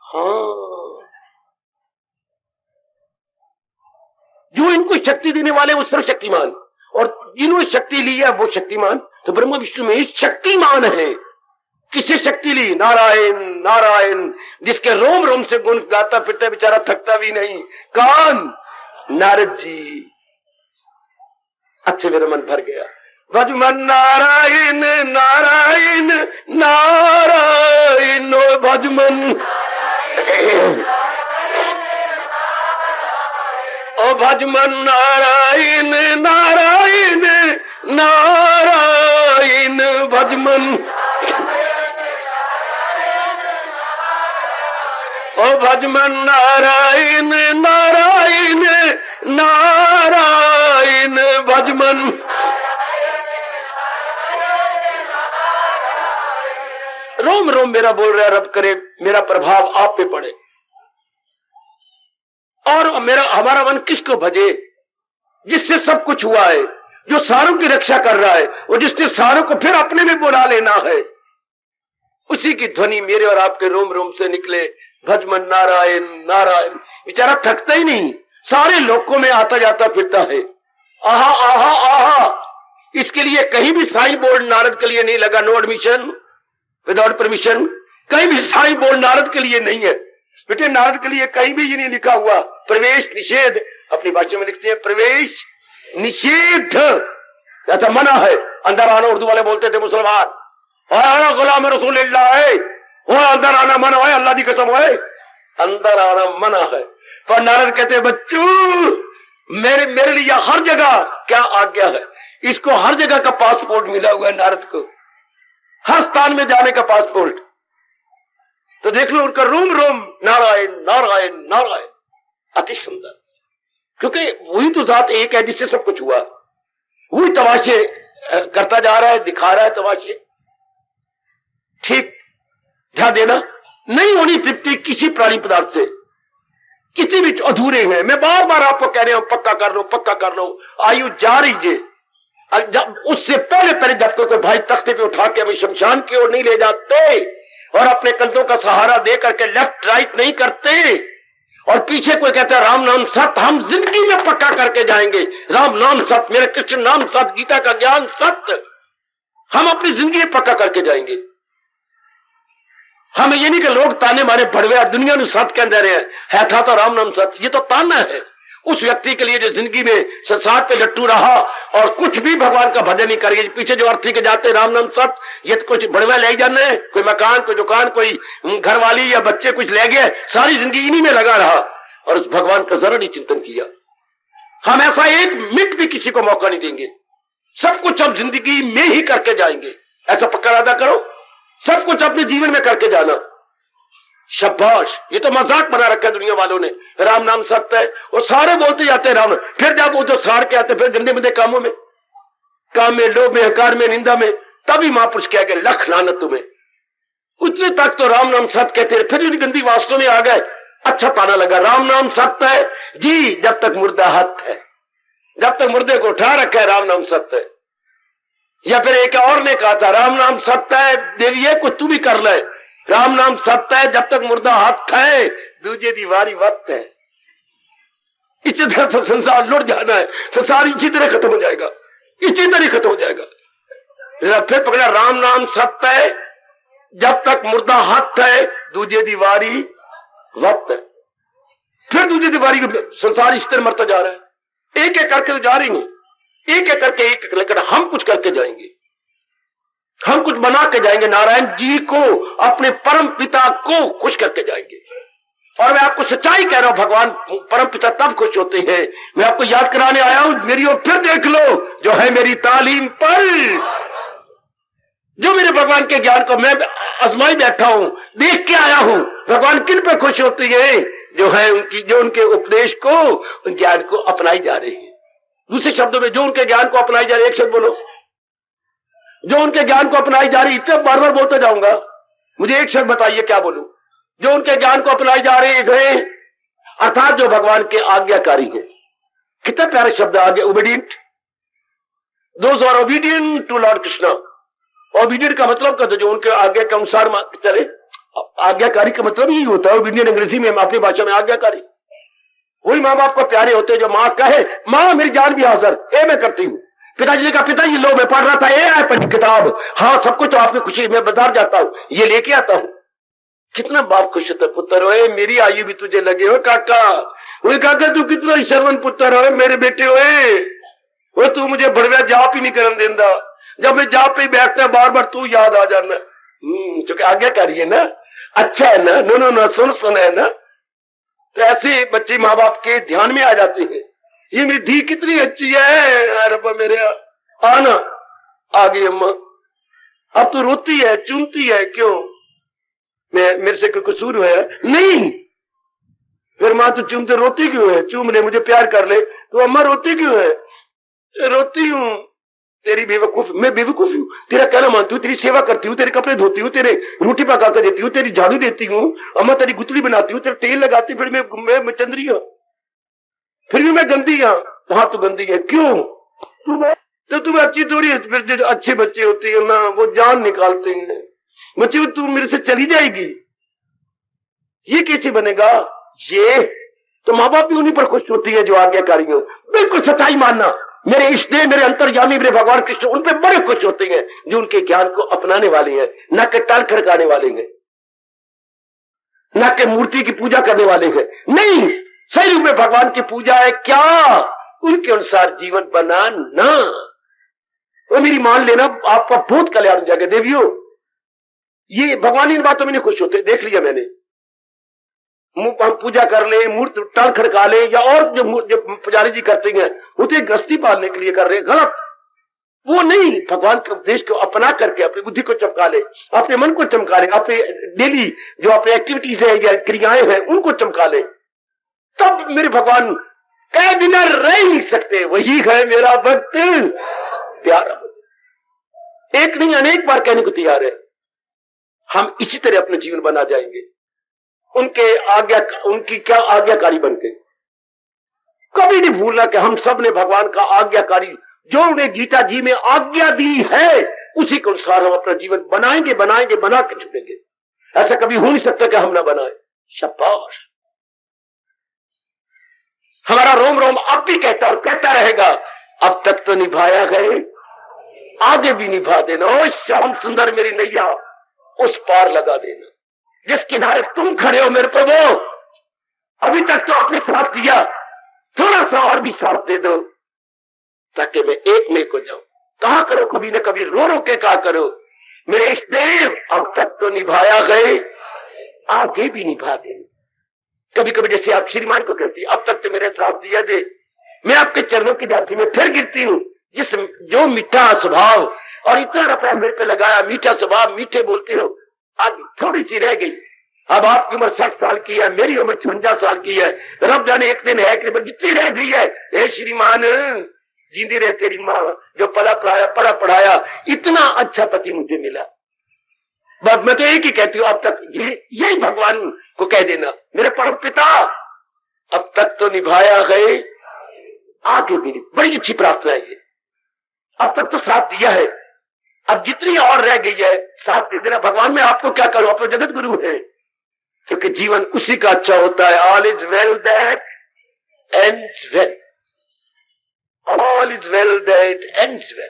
हाँ, जो इनको शक्ति देने वाले वो सर्वशक्तिमान, और जिन्होंने शक्ति ली है वो शक्तिमान। तो ब्रह्मा विष्णु में शक्तिमान है। किससे शक्ति ली? नारायण, नारायण, जिसके रोम रोम से गुण गाता फिरता बेचारा, थकता भी नहीं। कौन? नारद जी। अच्छे, मेरा मन भर गया। भजमन नारायण नारायण नारायण भजमन, ओ भजमन नारायण नारायण नारायण भजमन, ओ भजमन नारायण नारायण नारायण भजमन। रोम रोम मेरा बोल रहा है रब करे मेरा प्रभाव आप पे पड़े और हमारा मन किसको भजे, जिससे सब कुछ हुआ है, जो सारों की रक्षा कर रहा है और जिसने सारों को फिर अपने में बुला लेना है, उसी की ध्वनि मेरे और आपके रोम रोम से निकले। भजमन नारायण नारायण। बेचारा थकता ही नहीं, सारे लोकों में आता जाता फिरता है। आहा आहा आहा। इसके लिए कहीं भी साईं बोर्ड नारद के लिए नहीं लगा, नो एडमिशन विदाउट परमिशन। कहीं भी साईं बोर्ड नारद के लिए नहीं है बेटे, नारद के लिए कहीं भी ये नहीं लिखा हुआ प्रवेश निषेध। अपनी भाषा में लिखते हैं प्रवेश निषेध, ऐसा मना है। अंदर आना उर्दू वाले बोलते थे मुसलमान, और गुलाम रसूलुल्लाह है, वो अंदर आना मना है, अल्लाह की कसम है अंदर आना मना है। पर नारद कहते बच्चों मेरे लिए हर जगह क्या आज्ञा है। इसको हर जगह का पासपोर्ट मिला हुआ है नारद को, हर स्थान में जाने का पासपोर्ट। तो देख लो उनका रोम रोम नारायण नारायण नारायण, अति सुंदर। क्योंकि वही तो जात एक है जिससे सब कुछ हुआ, वही तमाशे करता जा रहा है, दिखा रहा है तमाशे। ठीक ध्यान देना, नहीं होनी तृप्ति किसी प्राणी पदार्थ से, किसी भी अधूरे हैं। मैं बार बार आपको कह रहा हूं पक्का कर लो पक्का कर लो। आयु जा रही जे, उससे पहले पहले जब कोई भाई तख्ते पे उठा के हमें शमशान की ओर नहीं ले जाते और अपने कंधों का सहारा दे करके लेफ्ट राइट नहीं करते, और पीछे कोई कहता है राम नाम सत्य, हम जिंदगी में पक्का करके जाएंगे राम नाम सत्य, मेरे कृष्ण नाम सत्य, गीता का ज्ञान सत्य, हम अपनी जिंदगी में पक्का करके जाएंगे। हमें ये नहीं कि लोग ताने मारे भड़वे दुनिया में सत्य कह रहे है था तो राम नाम सत्य, ये तो ताना है उस व्यक्ति के लिए जो जिंदगी में संसार पे लट्टू रहा और कुछ भी भगवान का भजन नहीं करेंगे। पीछे जो अर्थी के जाते राम नाम सत्य, ये तो कुछ बड़वा ले जाना है, कोई मकान कोई दुकान कोई घरवाली या बच्चे कुछ ले गए, सारी जिंदगी इन्हीं में लगा रहा और उस भगवान का जरा नहीं चिंतन किया। हम ऐसा एक मिनट भी किसी को मौका नहीं देंगे, सब कुछ हम जिंदगी में ही करके जाएंगे। ऐसा पक्का वादा करो, सब कुछ अपने जीवन में करके जाना। शाबाश, ये तो मजाक बना रखा है दुनिया वालों ने, राम नाम सत्य है और सारे बोलते जाते हैं राम, फिर जब वो तो साड़ के आते फिर गंदे मंदे कामों में, काम में, लोभ में, हकार में, निंदा में, तभी महापुरुष कह गए लख लानत तुम्हें। उतने तक तो राम नाम सत्य कहते हैं, फिर इन गंदी वास्तव में आ गए। अच्छा ताना लगा, राम नाम सत्य है जी जब तक मुर्दा हथ है, जब तक मुर्दे को उठा रखा है राम नाम सत्य है। या फिर एक और ने कहा था राम नाम सत्य है देविये कुछ तू भी कर ले, राम नाम सत्य है जब तक मुर्दा हाथ है, दूजे दीवारी वक्त है। इसी तरह से संसार लुट जाना है, संसार इसी तरह खत्म हो जाएगा, इसी तरह खत्म हो जाएगा। फिर पकड़ा राम नाम सत्य है जब तक मुर्दा हाथ है, दूजे दीवारी वक्त है। फिर दूजे दीवारी संसार इस तरह मरता जा रहा है, एक एक करके तो जा रही है, एक एक करके एक लेकर हम कुछ करके जाएंगे, हम कुछ बना के जाएंगे, नारायण जी को अपने परम पिता को खुश करके जाएंगे। और मैं आपको सच्चाई कह रहा हूं, भगवान परम पिता तब खुश होते हैं। मैं आपको याद कराने आया हूं, मेरी ओर फिर देख लो, जो है मेरी तालीम पर, जो मेरे भगवान के ज्ञान को मैं आजमाई बैठा हूं, देख के आया हूं। भगवान किन पे खुश होते हैं? जो है उनकी, जो उनके उपदेश को, उन ज्ञान को अपनाई जा रही है। दूसरे शब्दों में जो उनके ज्ञान को अपनाई जा रही है, एक शब्द बोलो, जो उनके ज्ञान को अपनाई जा रही, इतना बार बार बोलता जाऊंगा, मुझे एक शब्द बताइए क्या बोलूं। जो उनके ज्ञान को अपनाई जा रही है, अर्थात जो भगवान के आज्ञाकारी है। कितना प्यारा शब्द आगे, obedient, those are obedient to lord Krishna. Obedient का मतलब कहते जो उनके आज्ञा के अनुसार चले, आज्ञाकारी का मतलब यही होता है। ओबीडियंट अंग्रेजी में, अपनी भाषा में आज्ञाकारी। वही माँ बाप को प्यारे होते जो माँ कहे माँ मेरी जान भी हाजिर, ए मैं करती हूँ। पिताजी ने कहा पिताजी लो मैं पढ़ रहा था, ए आए पढ़ी किताब, हाँ सब कुछ तो आपकी खुशी, मैं बाजार जाता हूँ ये लेके आता हूँ। कितना बाप खुश होता है, पुत्र होए मेरी आयु भी तुझे लगे हो काका, वही काका तू कितना शर्मन पुत्र हो मेरे बेटे होए, वो तू मुझे बड़वा जाप ही नहीं करन देंदा, जब मैं जाप पे बैठता बार बार तू याद आ जाना। चूंकि आज्ञाकारी है ना, अच्छा है ना, नो नो नो सुन है ना। तो ऐसे बच्चे माँ बाप के ध्यान में आ जाते हैं, ये मेरी धी कितनी अच्छी है, रब्बा मेरे आना आ गई अम्मा, अब तो रोती है चूमती है, क्यों मेरे से कोई कसूर है? नहीं। फिर माँ तू चूमते रोती क्यों है? चूम ले, मुझे प्यार कर ले। तो अम्मा रोती क्यों है? रोती हूं, तेरी बेवकूफ, मैं बेवकूफ हूं, तेरा कहना मानती हूँ, तेरी सेवा करती हूँ, तेरे कपड़े धोती हूँ, तेरे रोटी पका कर देती हूँ, तेरी झाड़ू देती हूँ, अम्मा तेरी गुतली बनाती हूँ, तेरा तेल लगाती, फिर मैं चंद्री हूं, फिर भी मैं गंदी हूं। वहां तो गंदी है, क्यों? तो तुम अच्छी थोड़ी, फिर अच्छे बच्चे होते हैं ना, वो जान निकालते हैं। बच्चे तू मेरे से चली जाएगी, ये कैसे बनेगा? ये तो माँ बाप भी उन्हीं पर खुश होती है जो आज्ञाकारी हो। बिल्कुल सच्चाई मानना, मेरे इष्टदेव, मेरे अंतर्यामी, मेरे भगवान कृष्ण उन पे बड़े खुश होते हैं जो उनके ज्ञान को अपनाने वाले हैं, न के टाल खड़काने वाले हैं, न के मूर्ति की पूजा करने वाले हैं। नहीं, सही रूप में भगवान की पूजा है क्या? उनके अनुसार जीवन बनाना। वो मेरी मान लेना, आपका बहुत कल्याण हो जाएगा देवियों। ये भगवान इन बातों में नहीं खुश होते, देख लिया मैंने। हम पूजा कर ले, मूर्ति टाल खड़का ले, या और जो पुजारी जी करते हैं वो तो गृहस्थी पालने के लिए कर रहे हैं, गलत। वो नहीं, भगवान के उपदेश को अपना करके अपनी बुद्धि को चमका ले, अपने मन को चमका ले, अपने डेली जो अपने एक्टिविटीज है या क्रियाएं हैं उनको चमका ले, तब मेरे भगवान कह बिना रह ही नहीं सकते। वही है मेरा भक्त प्यारा, एक नहीं अनेक बार कहने को तैयार है। हम इसी तरह अपने जीवन बना जाएंगे, उनकी क्या आज्ञाकारी बनते। कभी नहीं भूलना कि हम सब ने भगवान का आज्ञाकारी, जो उन्हें गीता जी में आज्ञा दी है उसी के अनुसार हम अपना जीवन बनाएंगे, बना के छुपेंगे। ऐसा कभी हो नहीं सकता कि हम ना बनाए। शाबाश। हमारा रोम रोम अब भी कहता और कहता रहेगा, अब तक तो निभाया गए, आगे भी निभा देना। ओ श्याम सुंदर मेरी नैया, उस पार लगा देना जिस किनारे तुम खड़े हो मेरे प्रभु। अभी तक तो आपने साथ दिया, थोड़ा सा और भी साथ दे दो ताकि मैं एक में को जाऊं। कहा करो कभी न कभी रो रो के कहा करो, मेरे इष्टदेव अब तक तो निभाया गए, आगे भी निभा देना। कभी कभी जैसे आप श्रीमान को कहती, अब तक तो मेरे साथ दिया दे, मैं आपके चरणों की दाती में फिर गिरती हूँ। जो मीठा स्वभाव और इतना रुपया मेरे पे लगाया, मीठा स्वभाव, मीठे बोलते हो, आज थोड़ी सी रह गई। अब आपकी उम्र 60 साल की है, मेरी उम्र 56 साल की है, रब जाने एक दिन है कि जितनी रह गई है। हे श्रीमान, जिंदी रहे तेरी माँ जो पढ़ा पढ़ाया, इतना अच्छा पति मुझे मिला। बस मैं तो एक ही कहती हूँ, अब तक यही भगवान को कह देना, मेरे परम पिता अब तक तो निभाया गए, आगे भी नहीं। बड़ी अच्छी प्रार्थना है ये। अब तक तो साथ दिया है, अब जितनी और रह गई है साथ दे देना। भगवान मैं आपको क्या करूं, आप तो जगत गुरु है, क्योंकि जीवन उसी का अच्छा होता है। All is well that ends well, all is well that ends well.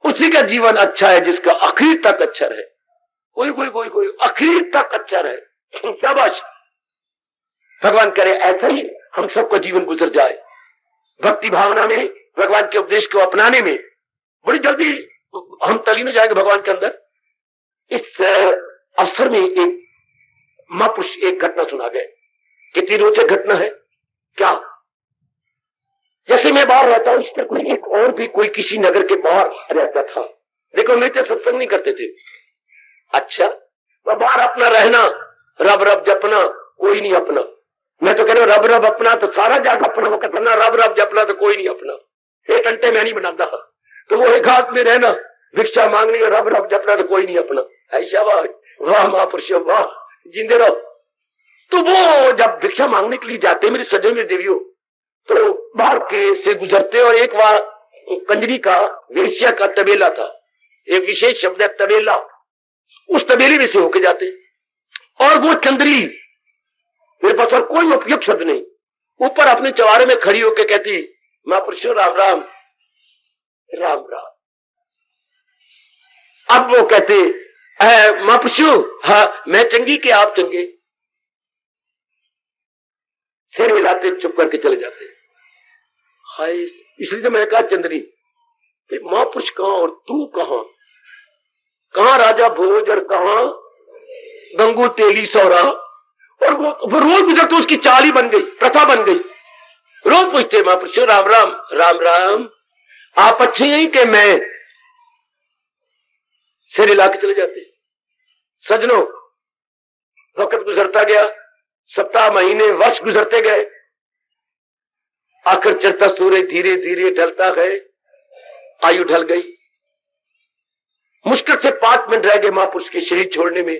उसी का जीवन अच्छा है जिसका आखिर तक अच्छा रहे। कोई आखिर तक अच्छा रहे। शाबाश। भगवान करे ऐसा ही हम सबका जीवन गुजर जाए, भक्ति भावना में, भगवान के उपदेश को अपनाने में। बड़ी जल्दी हम तलीन हो जाएंगे भगवान के अंदर। इस अवसर में एक महापुरुष एक घटना सुना गए, कितनी रोचक घटना है क्या। जैसे मैं बाहर रहता हूं, इस पर कोई एक और भी कोई किसी नगर के बाहर रहता था। देखो नहीं तो सत्संग नहीं करते थे। अच्छा, वह बाहर अपना रहना, रब रब जपना, कोई नहीं अपना। मैं तो कह रहा हूं रब रब अपना तो सारा जाग अपना, वो कहना रब रब जपना तो कोई नहीं अपना। एक घंटे में नहीं बनाता, तो वो एक हाथ में रहना, भिक्षा मांगनी, रब रब जपना तो कोई नहीं अपना। ऐसा वाह महापुरुष वाह, जिंदे रहो। तो वो जब भिक्षा मांगने के लिए जाते मेरे सजन में देवियों, तो बाहर के से गुजरते और एक बार कंजरी का, वेश्या का तबेला था, एक विशेष शब्द है तबेला, उस तबेले में से होके जाते। और वो चंद्री, मेरे पास और कोई उपयुक्त शब्द नहीं, ऊपर अपने चवारे में खड़ी होकर कहती, महापुरुषों राम राम राम राम। अब वो कहते महापुरुषों, हाँ मैं चंगी के आप चंगे। सिर हिलाते चुप करके चले जाते। हाय, इसलिए जब मैंने कहा चंद्री कि महापुरुष कहाँ और तू कहाँ, कहाँ राजा भोज और कहाँ गंगू तेली सौरा, और वो रोज गुजरते उसकी चाल ही बन गई, प्रथा बन गई। रोज पूछते महापुरुष राम राम राम राम, आप अच्छे हैं कि मैं, सिर हिला के चले जाते। सजनों, वक्त गुजरता गया, सप्ताह महीने वर्ष गुजरते गए, आखिर चढ़ता सूरज धीरे धीरे ढलता है, आयु ढल गई। मुश्किल से 5 मिनट रह गए महापुरुष के शरीर छोड़ने में।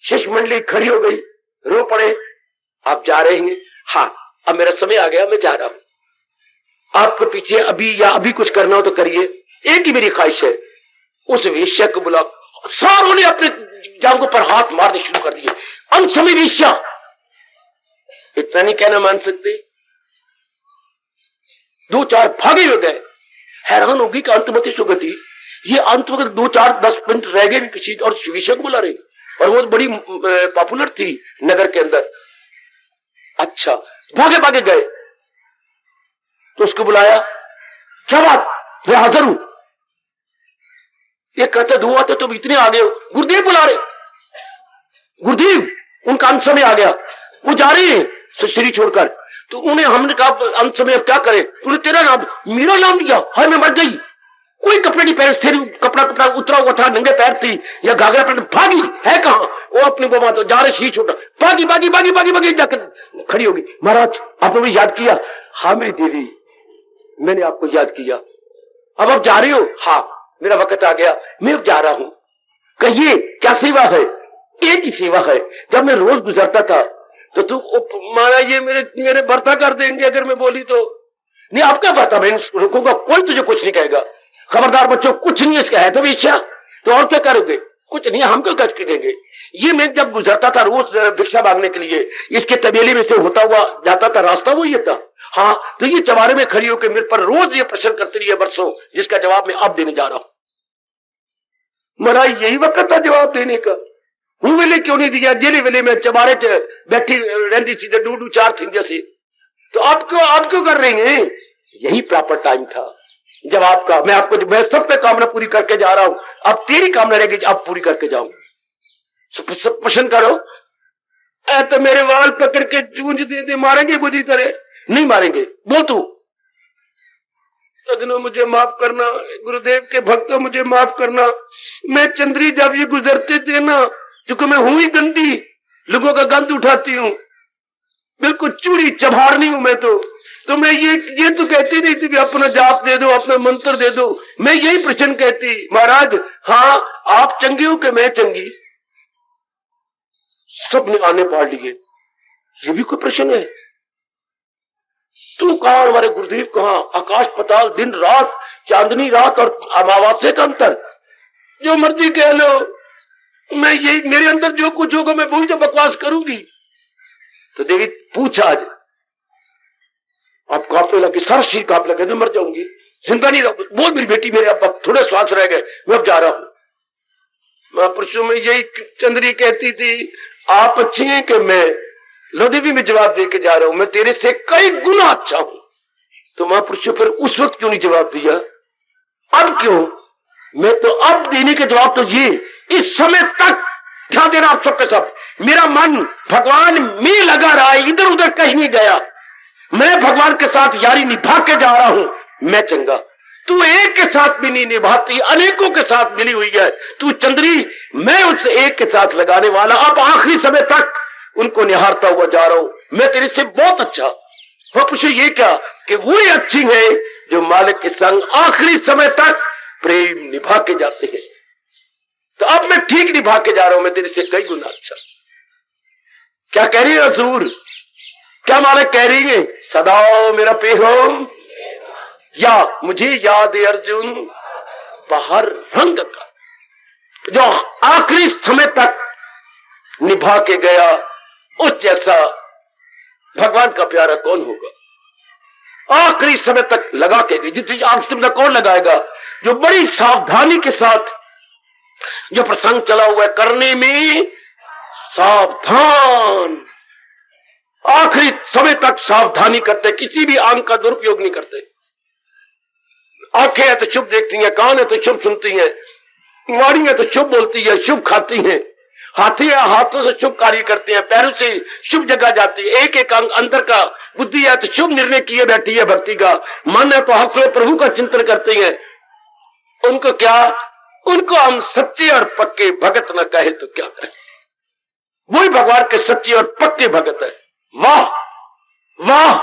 शिष्य मंडली खड़ी हो गई, रो पड़े, आप जा रहे हैं? हाँ, अब मेरा समय आ गया, मैं जा रहा हूं। आपको पीछे अभी या अभी कुछ करना हो तो करिए, एक ही मेरी ख्वाहिश है, उस वेश्या को बुला। सारों ने अपने जांघों पर हाथ मारने शुरू कर दिए। अंत समय वेश्या, इतना नहीं कहना मान सकते। 2-4 भागे हो गए। हैरान होगी कि अंतमति सुगति, ये अंतमति 2-4-10 मिनट रह गए किसी और वेश्या को बुला रहे, और वो बड़ी पॉपुलर थी नगर के अंदर। अच्छा, भागे भागे गए तो उसको बुलाया, क्या बात, मैं हाजिर हूं। ये कहते दो आते तुम इतने आ गए हो, गुरुदेव बुला रहे, गुरुदेव। उनका अंत समय आ गया, वो जा रहे हैं शरीर छोड़कर। तो उन्हें हमने कहा अंत समय अब क्या करें, तूने तेरा नाम मेरा नाम लिया, हाय मैं मर गई। कोई कपड़े नहीं पहने, स्थिर कपड़ा उतरा हुआ था, नंगे पैर थी या घाघरा पहन, भागी है कहां, वो अपने को माता जा रहे, शी छोटा, भागी भागी भागी भागी भागी जाकर खड़ी होगी। महाराज आपने मुझे याद किया? हाँ मेरी देवी, मैंने आपको याद किया। अब आप जा रही हो? हाँ, मेरा वक्त आ गया, मैं अब जा रहा हूं। कहिए क्या सेवा है? एक ही सेवा है, जब मैं रोज गुजरता था तो तू महाराज ये मेरे भर्ता कर देंगे अगर मैं बोली तो। नहीं, आपका भर्ता, मैं रुकूंगा, कोई तुझे कुछ नहीं कहेगा। खबरदार बच्चों, कुछ नहीं इसका है तो इच्छा, तो और क्या करोगे? कुछ नहीं, हम क्यों कष्ट करेंगे। ये मैं जब गुजरता था रोज भिक्षा मांगने के लिए, इसके तबेले में से होता हुआ जाता था, रास्ता वो ये था। हाँ, तो ये चवारे में खड़ी होकर मेरे पर रोज ये प्रश्न करती रही है बरसों, जिसका जवाब मैं अब देने जा रहा हूं। महाराज यही वक्त था जवाब देने का, हूं वेले क्यों नहीं दिया? जेले वेले में चबारे बैठी रहती सीधे डूडू 4 थी जैसे, तो आप क्यों कर रही हैं? यही प्रॉपर टाइम था जवाब का। मैं सब पे कामना पूरी करके जा रहा हूं, अब तेरी कामना रहेगी, अब पूरी करके जाऊं। सब प्रश्न करो, तो मेरे वाल पकड़ के चूंज दे मारेंगे बुरी तरह? नहीं मारेंगे, बोल तू। सजनों मुझे माफ करना, गुरुदेव के भक्तों मुझे माफ करना। मैं चंद्री जब ये गुजरते थे ना, क्योंकि मैं हूं ही गंदी, लोगों का गंद उठाती हूं, बिल्कुल चूड़ी चबारनी हूं मैं तो मैं ये तो कहती नहीं थी अपना जाप दे दो, अपना मंत्र दे दो। मैं यही प्रश्न कहती, महाराज हाँ आप चंगी हो कि मैं चंगी? सबने आने पाड़ लिए, ये भी कोई प्रश्न है? तू कहां, हमारे गुरुदेव कहां? आकाश पताल, दिन रात, चांदनी रात और अमावस्या का अंतर। जो मर्जी कह लो, मैं यही, मेरे अंदर जो कुछ होगा मैं वही तो बकवास करूंगी। तो देवी पूछा, आज आप कांपने लगे, सारा शरीर कांपने लगे, तो मर जाऊंगी, जिंदा नहीं रहूंगी। बोल मेरी बेटी, मेरे अब थोड़े श्वास रह गए, मैं अब जा रहा हूं। महापुरुषों में यही चंद्री कहती थी, आप अच्छी हैं कि मैं? लो देवी मैं जवाब दे के जा रहा हूं, मैं तेरे से कई गुना अच्छा हूं। तो महापुरुषों फिर उस वक्त क्यों नहीं जवाब दिया? अब क्यों? मैं तो अब देने के जवाब तो ये, इस समय तक ध्यान देना आप सबके सब, मेरा मन भगवान में लगा रहा है, इधर उधर कहीं नहीं गया। मैं भगवान के साथ यारी निभा के जा रहा हूं, मैं चंगा। तू एक के साथ भी नहीं निभाती, अनेकों के साथ मिली हुई है तू चंद्री, मैं उस एक के साथ लगाने वाला, अब आखिरी समय तक उनको निहारता हुआ जा रहा हूं। मैं तेरे से बहुत अच्छा। वह पूछे ये क्या, कि वही अच्छी है जो मालिक के संग आखिरी समय तक प्रेम निभा के जाते हैं। तो अब मैं ठीक निभा के जा रहा हूं, मैं तेरे से कई गुना अच्छा। क्या कह रही है हजूर? क्या मालिक कह रही है? सदा मेरा पेहो या मुझे याद है अर्जुन बाहर रंग का, जो आखिरी समय तक निभा के गया, उस जैसा भगवान का प्यारा कौन होगा? आखिरी समय तक लगा के गई, जितनी आखिरी समय तक कौन लगाएगा? जो बड़ी सावधानी के साथ जो प्रसंग चला हुआ है, करने में सावधान, आखिरी समय तक सावधानी करते, किसी भी अंग का दुरुपयोग नहीं करते। आंखें हैं तो शुभ देखती हैं, कान है तो शुभ सुनती हैं, वाणी है तो शुभ बोलती है, शुभ खाती हैं, हाथी है हाथों से शुभ कार्य करते हैं, पैरों से शुभ जगह जाती है, एक एक अंग अंदर का। बुद्धि है तो शुभ निर्णय किए बैठी है भक्ति का, मन है तो हर समय प्रभु का चिंतन करते हैं। उनको क्या, उनको हम सच्चे और पक्के भगत न कहे तो क्या कहे, वही भगवान के सच्चे और पक्के भगत है। वाह वाह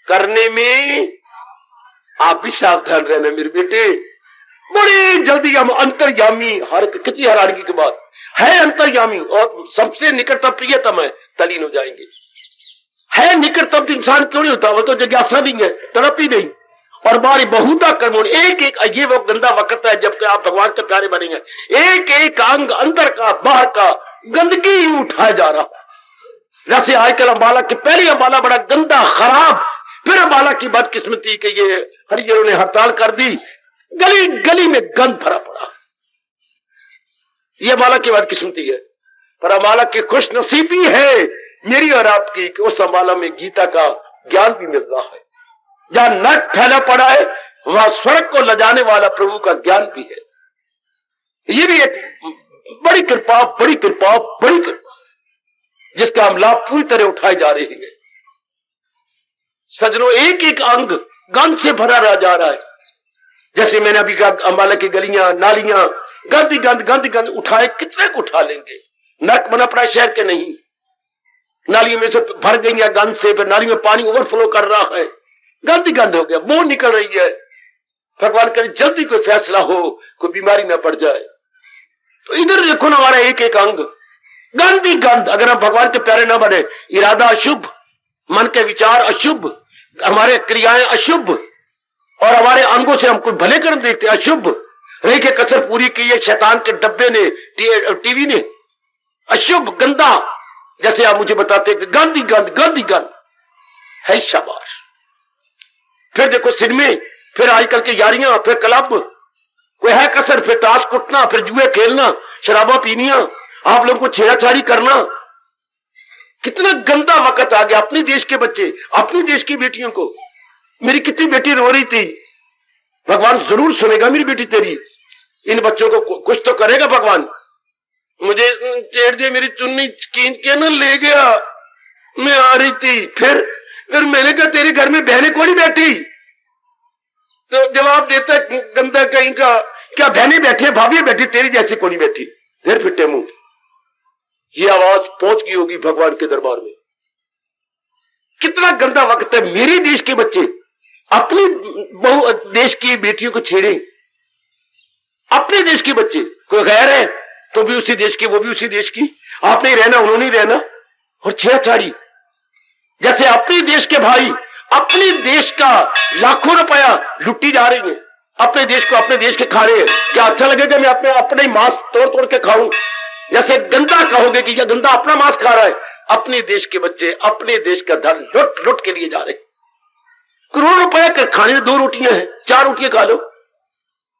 करने में आप भी सावधान रहना मेरे बेटे। बड़ी जल्दी हम अंतर्यामी, कितनी हैरानगी की बात है, अंतर्यामी और सबसे निकटतम प्रियतम है, तलीन हो जाएंगे। है निकटतम तो इंसान क्यों नहीं होता, वो तो जिज्ञासा नहीं है, तड़प ही नहीं। और बारी बहुता कर्मों, एक एक, ये वो गंदा वक्त है जबकि आप भगवान के प्यारे बनेंगे। एक एक अंग अंदर का बाहर का गंदगी ही उठाया जा रहा। जैसे आजकल अम्बाला के, पहले अम्बाला बड़ा गंदा खराब, फिर अम्बाला की बदकिस्मती कि ये हरिजनों ने हड़ताल कर दी, गली गली में गंद भरा पड़ा। ये अम्बाला की बदकिस्मती है, पर अम्बाला की खुश नसीबी है मेरी और आपकी कि उस अम्बाला में गीता का ज्ञान भी मिल रहा है। जहां नट फैला पड़ा है वहां स्वर्ग को लजाने वाला प्रभु का ज्ञान भी है। ये भी एक बड़ी कृपा, बड़ी कृपा, बड़ी कृपा, जिसका हम लाभ पूरी तरह उठाए जा रहे हैं। सजनों, एक एक अंग गंद से भरा रह जा रहा है। जैसे मैंने अभी कहा, अम्बाला की गलियां नालियां गंद गंद गंद गंद उठाए, कितने को उठा लेंगे। नरक बना पड़ा शहर के नहीं, नालियों में से भर गई है गंद से, फिर नाली में पानी ओवरफ्लो कर रहा है, गंद गंद हो गया, मोह निकल रही है। भगवान करे जल्दी कोई फैसला हो, कोई बीमारी ना पड़ जाए। तो इधर देखो ना, हमारा एक एक अंग गंद ही गंद। अगर हम भगवान के प्यारे ना बने, इरादा अशुभ, मन के विचार अशुभ, हमारे क्रियाएं अशुभ, और हमारे अंगों से हम कोई भले कर्म देखते अशुभ, रही के कसर पूरी की है शैतान के डब्बे ने, टीवी ने, अशुभ गंदा। जैसे आप मुझे बताते कि गंद ही गंद, गंद ही गंद है। शाबाश। फिर देखो सिनेमे, फिर आजकल की यारियां, फिर क्लब, कोई है कसर, फिर ताश कुटना, फिर जुए खेलना, शराबा पीनिया, आप लोगों को छेड़ाछाड़ी करना। कितना गंदा वक्त आ गया। अपने देश के बच्चे, अपने देश की बेटियों को, मेरी कितनी बेटी रो रही थी, भगवान जरूर सुनेगा मेरी बेटी तेरी, इन बच्चों को कुछ तो करेगा भगवान। मुझे छेड़ दिया, मेरी चुन्नी खींच के ना ले गया, मैं आ रही थी। फिर मैंने कहा तेरे घर में बहनें कौन बैठी, तो जवाब देता गंदा कहीं का, क्या बहनें बैठी, भाभी बैठी, तेरी जैसी कौन बैठी, फिर फिटे मुंह। ये आवाज पहुंच गई होगी भगवान के दरबार में। कितना गंदा वक्त है। मेरे देश के बच्चे अपनी बहु देश की बेटियों को छेड़े, अपने देश के बच्चे, कोई गैर है तो भी उसी देश की, वो भी उसी देश की, आपने रहना उन्होंने ही रहना, और छेड़छाड़ी। जैसे अपने देश के भाई अपने देश का लाखों रुपया लुटी जा रही है, अपने देश को अपने देश के खा रहे हैं। क्या अच्छा लगेगा मैं अपने ही मांस तोड़ तोड़ के खाऊं? जैसे गंदा कहोगे कि यह गंदा अपना मांस खा रहा है। अपने देश के बच्चे अपने देश का धन लुट लुट के लिए जा रहे। करोड़ रुपया कर खाने में 2 रोटियां हैं, 4 रोटियां खा लो,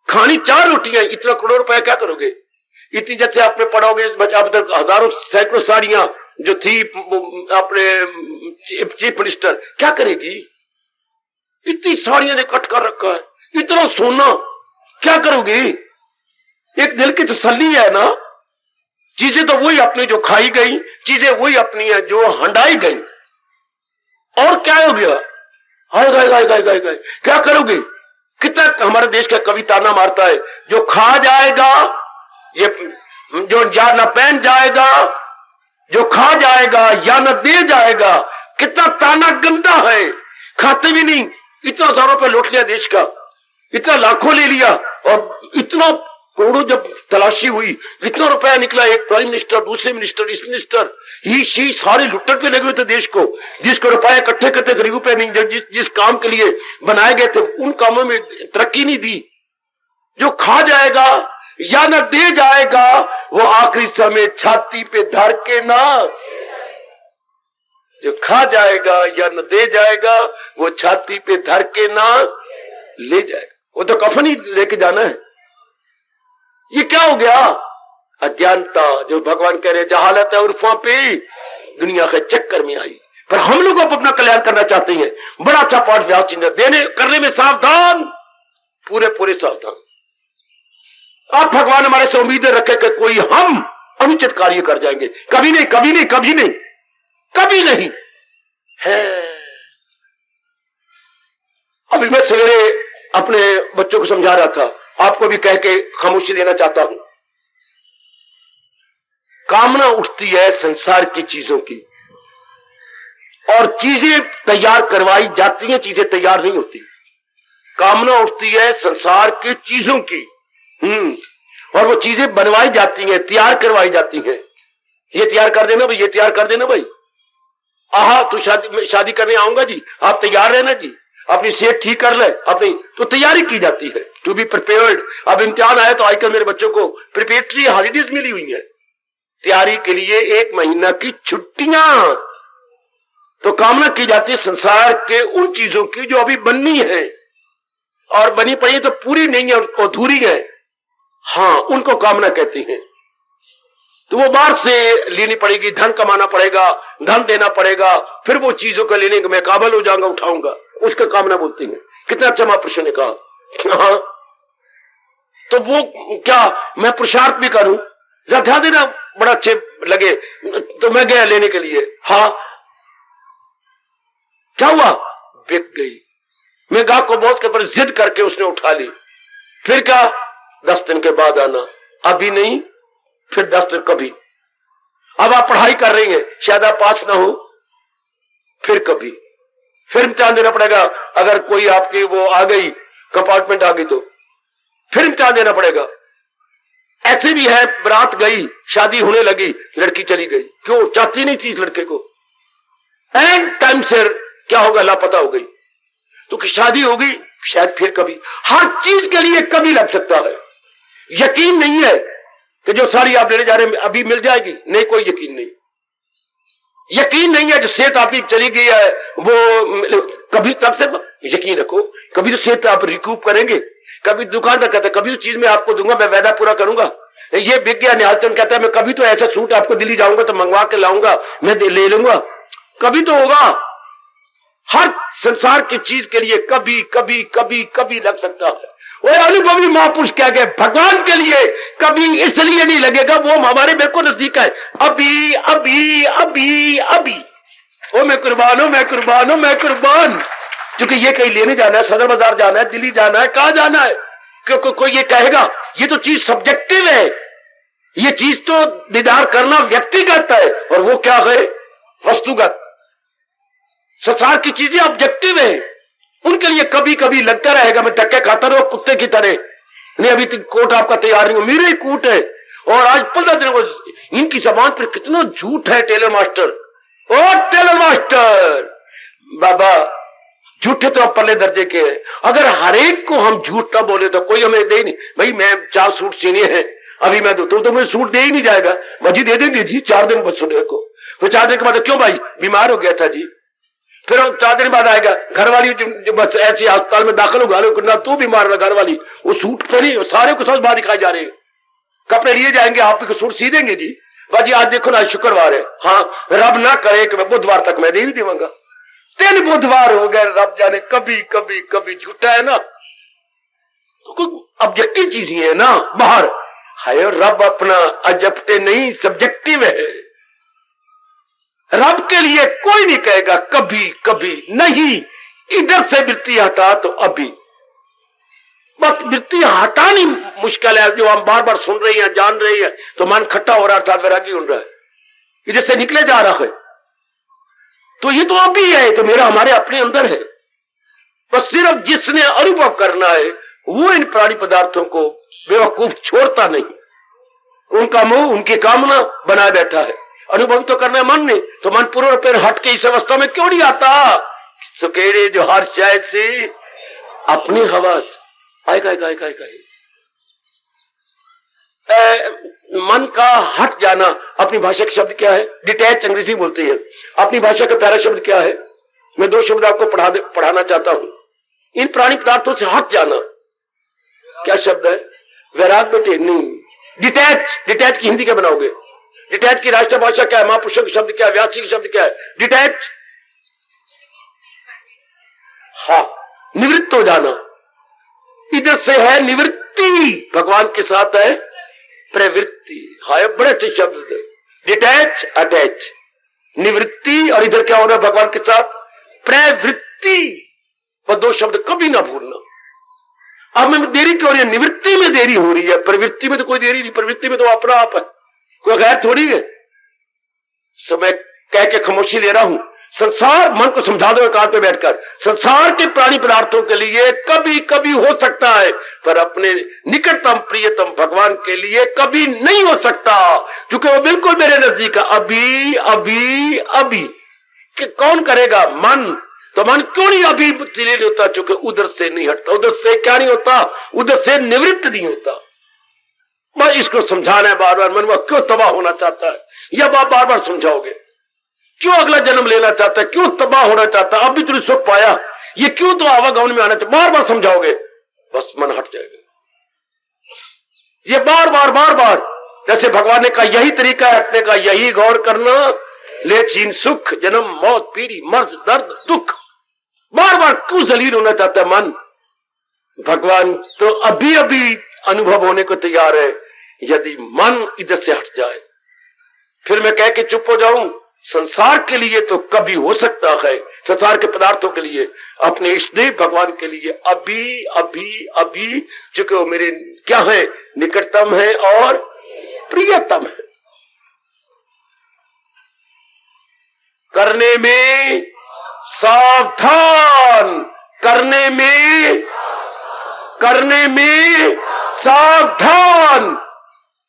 खानी 4 रोटियां, इतना करोड़ रुपया क्या करोगे? इतनी जैसे आपने पढ़ोगे हजारों सैकड़ों साड़ियां जो थी अपने चीफ मिनिस्टर, क्या करेगी? इतनी साड़ियां ने कट कर रखा है, इतना सोना, क्या करोगे? एक दिल की तसल्ली है ना, चीजें तो वही अपनी जो खाई गई, चीजें वही अपनी है जो हंडाई गई, और क्या हो गया? हाय गाय गाय गाय गाय गाय, क्या करोगे? कितना हमारे देश का कवि ताना मारता है, जो खा जाएगा ये, जो या न पहन जाएगा, जो खा जाएगा या न दे जाएगा। कितना ताना गंदा है, खाते भी नहीं। इतना हजारों रुपया लूट लिया देश का, इतना लाखों ले लिया, और इतना करोड़ों जब तलाशी हुई, इतना रुपया निकला। एक प्राइम मिनिस्टर, दूसरे मिनिस्टर, इस मिनिस्टर, ही शी सारे लुट्टन पे लगे हुए थे देश को। जिसको रुपया इकट्ठे करते थे, रुपये नहीं, जिस काम के लिए बनाए गए थे उन कामों में तरक्की नहीं दी। जो खा जाएगा या न दे जाएगा, वो आखिरी समय छाती पे धर के ना, जो खा जाएगा या न दे जाएगा, वो छाती पे धर के ना ले जाएगा। वो तो कफन ही लेके जाना है। ये क्या हो गया? अज्ञानता। जो भगवान कह रहे जहालत है उर्फा पे दुनिया के चक्कर में आई। पर हम लोग अपना कल्याण करना चाहते हैं। बड़ा अच्छा पाठ व्यास जी ने, देने करने में सावधान, पूरे पूरे सावधान। अब भगवान हमारे से उम्मीदें रखे कि कोई हम अनुचित कार्य कर जाएंगे, कभी नहीं, कभी नहीं, कभी नहीं, कभी नहीं है। अभी मैं सवेरे अपने बच्चों को समझा रहा था, आपको भी कह के खामोशी लेना चाहता हूं। कामना उठती है संसार की चीजों की, और चीजें तैयार करवाई जाती हैं, चीजें तैयार नहीं होती। कामना उठती है संसार की चीजों की, और वो चीजें बनवाई जाती हैं, तैयार करवाई जाती हैं। ये तैयार कर देना भाई, ये तैयार कर देना भाई। आहा तो शादी करने आऊंगा जी, आप तैयार रहना जी, अपनी सेहत ठीक कर ले अपनी, तो तैयारी की जाती है, टू बी प्रिपेयर्ड। अब इम्तिहान आया तो आजकल मेरे बच्चों को प्रिपरेटरी हॉलीडेज मिली हुई है, तैयारी के लिए 1 महीना की छुट्टियां। तो कामना की जाती है संसार के उन चीजों की जो अभी बननी है, और बनी पड़ी तो पूरी नहीं है, अधूरी है, हाँ, उनको कामना कहती हैं। तो वो बाहर से लेनी पड़ेगी, धन कमाना पड़ेगा, धन देना पड़ेगा, फिर वो चीजों को लेने के मैं काबिल हो जाऊंगा, उठाऊंगा, उसका कामना बोलती है। कितना अच्छा महापुरुषों ने कहा। हाँ, तो वो क्या मैं पुरुषार्थ भी करूं, जरा ध्यान देना, बड़ा अच्छे लगे। तो मैं गया लेने के लिए, हाँ, क्या हुआ, बिक गई। मैं गाहक को बहुत के पर जिद करके उसने उठा ली। फिर क्या, 10 दिन के बाद आना, अभी नहीं, फिर 10 दिन कभी। अब आप पढ़ाई कर रही हैं, शायद आप पास ना हो, फिर कभी, फिर इम्तिहान देना पड़ेगा। अगर कोई आपकी वो आ गई, कंपार्टमेंट आ गई, तो फिर इम्तिहान देना पड़ेगा। ऐसे भी है, बारात गई, शादी होने लगी, लड़की चली गई, क्यों, चाहती नहीं थी इस लड़के को, एंड टाइम से क्या होगा लापता हो गई, तो कि शादी हो गई, शायद फिर कभी। हर चीज के लिए कभी लग सकता है। यकीन नहीं है कि जो साड़ी आप लेने जा रहे हैं अभी मिल जाएगी, नहीं, कोई यकीन नहीं। यकीन नहीं है जो सेहत आपकी चली गई है वो कभी, तब से यकीन रखो, कभी तो सेहत आप रिकूप करेंगे। कभी दुकानदार कहता है कभी तो चीज मैं आपको दूंगा, मैं वादा पूरा करूंगा। ये बिक गया, निहालचंद कहता है मैं कभी तो ऐसा सूट आपको दिल्ली जाऊंगा तो मंगवा के लाऊंगा, मैं ले लूंगा, कभी तो होगा। हर संसार की चीज के लिए कभी कभी कभी कभी लग सकता है। वो अनुभवी महापुरुष क्या गए, भगवान के लिए कभी इसलिए नहीं लगेगा, वो हमारे बिल्कुल नजदीक है, अभी अभी अभी अभी। ओ मैं कुर्बान हूं, मैं कुर्बान हूं, मैं कुर्बान। क्योंकि ये कहीं लेने जाना है, सदर बाजार जाना है, दिल्ली जाना है, कहां जाना है, क्योंकि कोई ये कहेगा ये तो चीज सब्जेक्टिव है, ये चीज तो दीदार करना व्यक्तिगत है, और वो क्या है, वस्तुगत। संसार की चीजें ऑब्जेक्टिव है, उनके लिए कभी कभी लगता रहेगा मैं धक्के खाता रहा कुत्ते की तरह, नहीं अभी तक कोट आपका तैयार नहीं हो, मेरे ही कोट है। और आज 15 दिनों को इनकी जबान पर कितना झूठ है। टेलर मास्टर, ओ टेलर मास्टर बाबा, झूठे तो आप पहले दर्जे के हैं। अगर हर एक को हम झूठ ना बोले तो कोई हमें दे नहीं। भाई मैं 4 सूट सीने हैं, अभी मैं दूं तो मुझे सूट दे ही नहीं जाएगा, वजी दे देंगे जी 4 दिन बाद सुनने को। फिर 4 दिन के बाद क्यों भाई, बीमार हो गया था जी। फिर 4 दिन बाद आएगा, घरवाली बस ऐसे अस्पताल में दाखिल होगा, ना तू बीमार है, घरवाली वो सूट पहनी, सारे को सब बाहर दिखाई जा रहे हैं, कपड़े लिए जाएंगे, आप सूट सी देंगे जी। बाजी आज देखो ना शुक्रवार है, हाँ रब ना करे कि मैं बुधवार तक मैं दे भी देवांगा। 3 बुधवार हो गए, रब जाने कभी कभी कभी झूठा है ना, तो कोई ऑब्जेक्टिव चीज ही है ना बाहर। हाय रब अपना अजप्टे नहीं, सब्जेक्टिव है। रब के लिए कोई नहीं कहेगा कभी कभी नहीं, इधर से वृत्ति हटा तो अभी। बस वृत्ति हटानी मुश्किल है, जो हम बार बार सुन रहे हैं, जान रहे हैं, तो मन खट्टा हो रहा है, अर्थात वैरागी हो रहा है, इधर से निकले जा रहा है। तो ये तो अभी है, तो मेरा हमारे अपने अंदर है। बस सिर्फ जिसने अनुभव करना है वो इन प्राणी पदार्थों को बेवकूफ छोड़ता नहीं, उनका मोह उनकी कामना बनाए बैठा है। अनुभव तो करना है मन ने, तो मन पूर्ण पैर हट के इस अवस्था में क्यों नहीं आता। सुकेरे जो हर शायद से अपनी हवस आएगा मन का हट जाना। अपनी भाषा का शब्द क्या है, डिटैच अंग्रेजी बोलते हैं। अपनी भाषा का प्यारा शब्द क्या है, मैं 2 शब्द आपको पढ़ाना चाहता हूं। इन प्राणी पदार्थों से हट जाना क्या शब्द है, वैराग बेटे नहीं, डिटैच की हिंदी क्या बनाओगे, डिटैच की राष्ट्रभाषा क्या है, महापुरुषों का शब्द क्या है, व्यास जी का शब्द क्या है, डिटैच हाँ, निवृत्त हो जाना। इधर से है निवृत्ति, भगवान के साथ है प्रवृत्ति। हाय बड़े अच्छे शब्द, डिटैच अटैच, निवृत्ति और इधर क्या हो रहा है भगवान के साथ प्रवृत्ति। वह दो शब्द कभी ना भूलना। अब में देरी क्यों हो रही है? निवृत्ति में देरी हो रही है, प्रवृत्ति में तो कोई देरी नहीं। प्रवृत्ति में तो अपना आप है, कोई गैर थोड़ी है। सो मैं कह के खामोशी ले रहा हूं। संसार, मन को समझा दो एकांत पे बैठकर, संसार के प्राणी पदार्थों के लिए कभी कभी हो सकता है, पर अपने निकटतम प्रियतम भगवान के लिए कभी नहीं हो सकता, क्योंकि वो बिल्कुल मेरे नजदीक है। अभी अभी अभी कि कौन करेगा? मन। तो मन क्यों नहीं अभी नहीं होता? क्योंकि उधर से नहीं हटता। उधर से क्या नहीं होता? उधर से निवृत्त नहीं होता। मैं इसको समझाना है बार बार। मन में क्यों तबाह होना चाहता है, यह बार बार समझाओगे। क्यों अगला जन्म लेना चाहता है, क्यों तबाह होना चाहता है, अब भी तुझे सुख पाया, ये क्यों तो आवागमन में आना चाहिए, बार बार समझाओगे, बस मन हट जाएगा। ये बार बार बार बार, जैसे भगवान ने कहा यही तरीका है हटने का, यही गौर करना, ले छीन सुख, जन्म मौत पीड़ी मर्ज दर्द दुख। बार बार क्यों जलील होना चाहता है मन? भगवान तो अभी अभी अनुभव होने को तैयार है, यदि मन इधर से हट जाए। फिर मैं कह के चुप हो जाऊं? संसार के लिए तो कभी हो सकता है, संसार के पदार्थों के लिए, अपने इष्टदेव भगवान के लिए अभी अभी अभी, चूंकि वो मेरे क्या है, निकटतम है और प्रियतम है। करने में सावधान, करने में सावधान।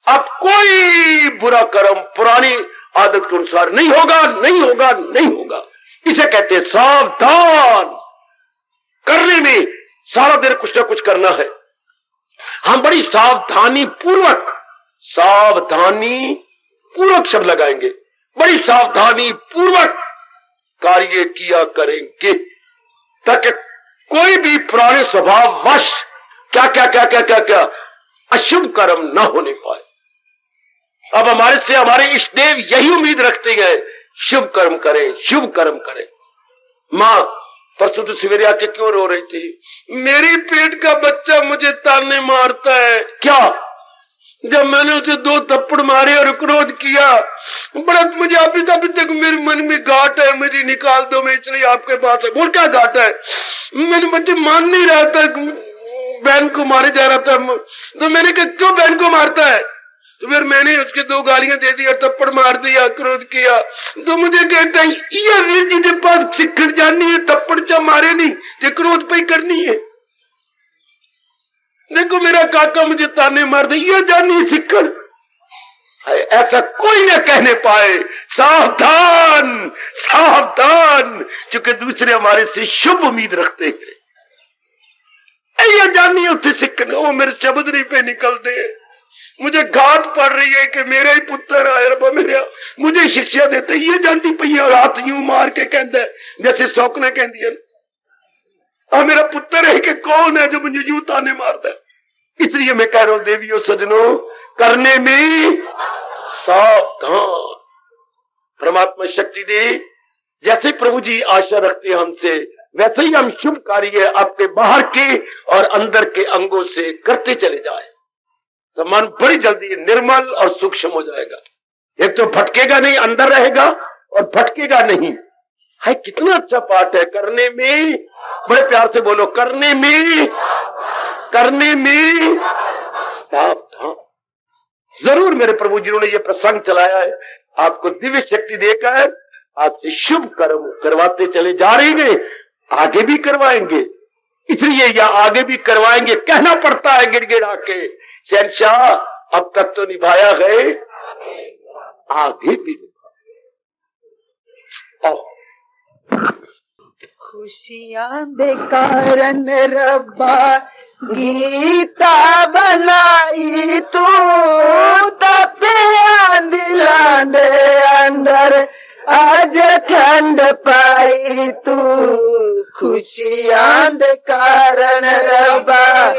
अब कोई बुरा कर्म पुरानी आदत के अनुसार नहीं होगा, नहीं होगा, नहीं होगा। इसे कहते हैं सावधान। करने में सारा दिन कुछ ना कुछ करना है। हम बड़ी सावधानी पूर्वक शब्द लगाएंगे, बड़ी सावधानी पूर्वक कार्य किया करेंगे, ताकि कोई भी पुराने स्वभाव वश क्या क्या क्या क्या क्या क्या अशुभ कर्म ना होने पाए। अब हमारे से हमारे इष्ट देव यही उम्मीद रखते हैं, शुभ कर्म करें, शुभ कर्म करें। मां परसों तो सवेरे आके क्यों रो रही थी? मेरी पेट का बच्चा मुझे ताने मारता है। क्या? जब मैंने उसे 2 थप्पड़ मारे और क्रोध किया, बड़ा मुझे अभी तक मेरे मन में गांठ है, मुझे निकाल दो, मैं इसलिए आपके पास है। बोल क्या गांठ है? मेरे बच्चे मान नहीं रहा था, बहन को मारे जा रहा था। तो मैंने कहा क्यों बहन को मारता है? तो फिर मैंने उसके 2 गालियां दे दी और थप्पड़ मार दिया, क्रोध किया। तो मुझे कहता है ये वीर जी के पास सिक्खड़ जानी है, थप्पड़ चा मारे नहीं, ये क्रोध पे करनी है। देखो मेरा काका मुझे ताने मार दे, ये जानी सिक्खड़। ऐसा कोई न कहने पाए। सावधान सावधान, चूंकि दूसरे हमारे से शुभ उम्मीद रखते हैं। ये जानी उसे सिक्खड़, वो मेरे शब्द पे निकलते। मुझे घाट पड़ रही है कि मेरा ही पुत्र आया रब्बा, मेरा मुझे शिक्षा देते। ये जानती पई और हाथ यूं मार के कहता है जैसे सौकना कहती है, और मेरा पुत्र है कि कौन है जो मुझे यूं ताने मारता है। इसलिए मैं कह रहा हूं देवियों सजनों, करने में सावधान। परमात्मा शक्ति दे। जैसे प्रभु जी आशा रखते हैं हमसे, वैसे ही हम शुभ कार्य आपके बाहर के और अंदर के अंगों से करते चले जाए, तो मन बड़ी जल्दी निर्मल और सूक्ष्म हो जाएगा। एक तो भटकेगा नहीं, अंदर रहेगा, और भटकेगा नहीं। है कितना अच्छा पाठ है। करने में, बड़े प्यार से बोलो, करने में सावधान। जरूर मेरे प्रभु जी ने ये प्रसंग चलाया है, आपको दिव्य शक्ति देकर आपसे शुभ कर्म करवाते चले जा रहे हैं, आगे भी करवाएंगे। इसलिए या आगे भी करवाएंगे, कहना पड़ता है गिड़गिड़ा के, शहंशाह अब तक तो निभाया है, आगे भी निभाया। खुशियां दे कारण रब्बा गीता बनाई तू, तपिया दिलां दे अंदर आज ठंड पाई तू। खुशियां दे कारण रब्बा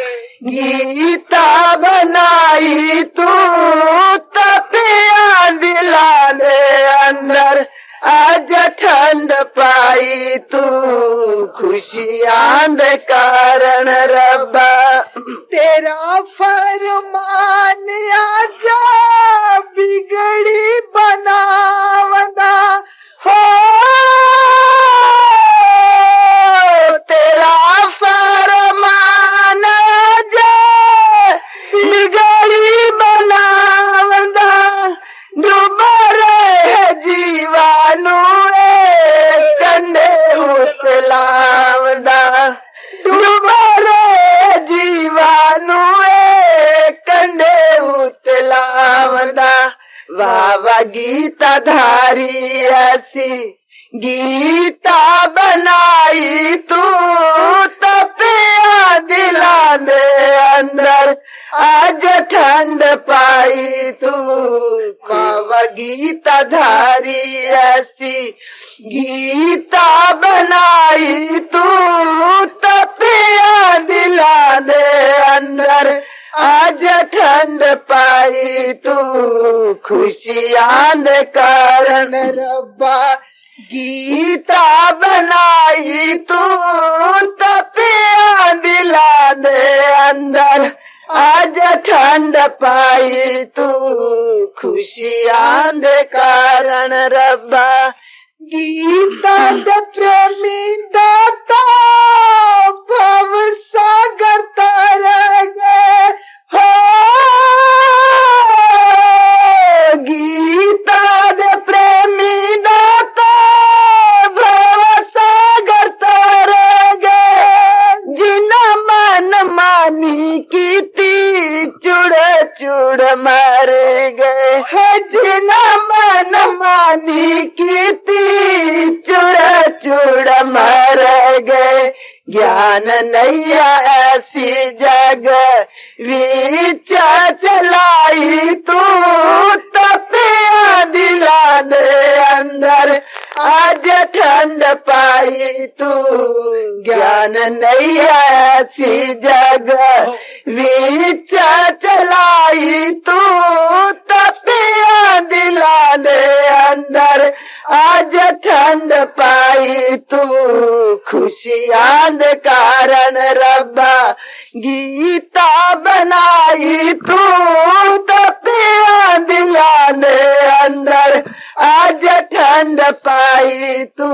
गीता बनाई तू, तपिया दिलां दे अंदर आज ठंड पाई तू खुशियां दे कारण रब्बा तेरा फरमान आजा बिगड़ी बनावदा हो तेरा फरमान आजा बिगड़ी बनावदा डूबरे जीवानू कंडे उतलावदा डूबरे जीवानू कंडे उतलावदा वावा गीता धारी ऐसी गीता बनाई तू तपिया दिला दे अंदर आज ठंड पाई तू वावा गीता धारी ऐसी गीता बनाई तू तपिया दिला दे अंदर आज ठंड पाई तू खुशियां दे कारण रब्बा गीता बनाई तू तपिया दिला दे अंदर आज ठंड पाई तू खुशियां दे कारण रब्बा गीता दे प्रेमी दाता भव सागर तर गए हो गीता दे प्रेमी दाता भव सागर तर गए जिना मन मानी कीती चुड़ चुड़ मर गए जिना मन मानी कीती चुड़ चुड़ मर गए ज्ञान नैया ऐसी जग विच चलाई तू तपिया दिला दे अंदर आज ठंड पाई तू ज्ञान नैया ऐसी जग विच चलाई तू तपिया दिला दे अंदर आज ठंड पाई तू खुशियां दे कारण रब्बा गीता बनाई तू तपिया दिला दे अंदर आज ठंड पाई तू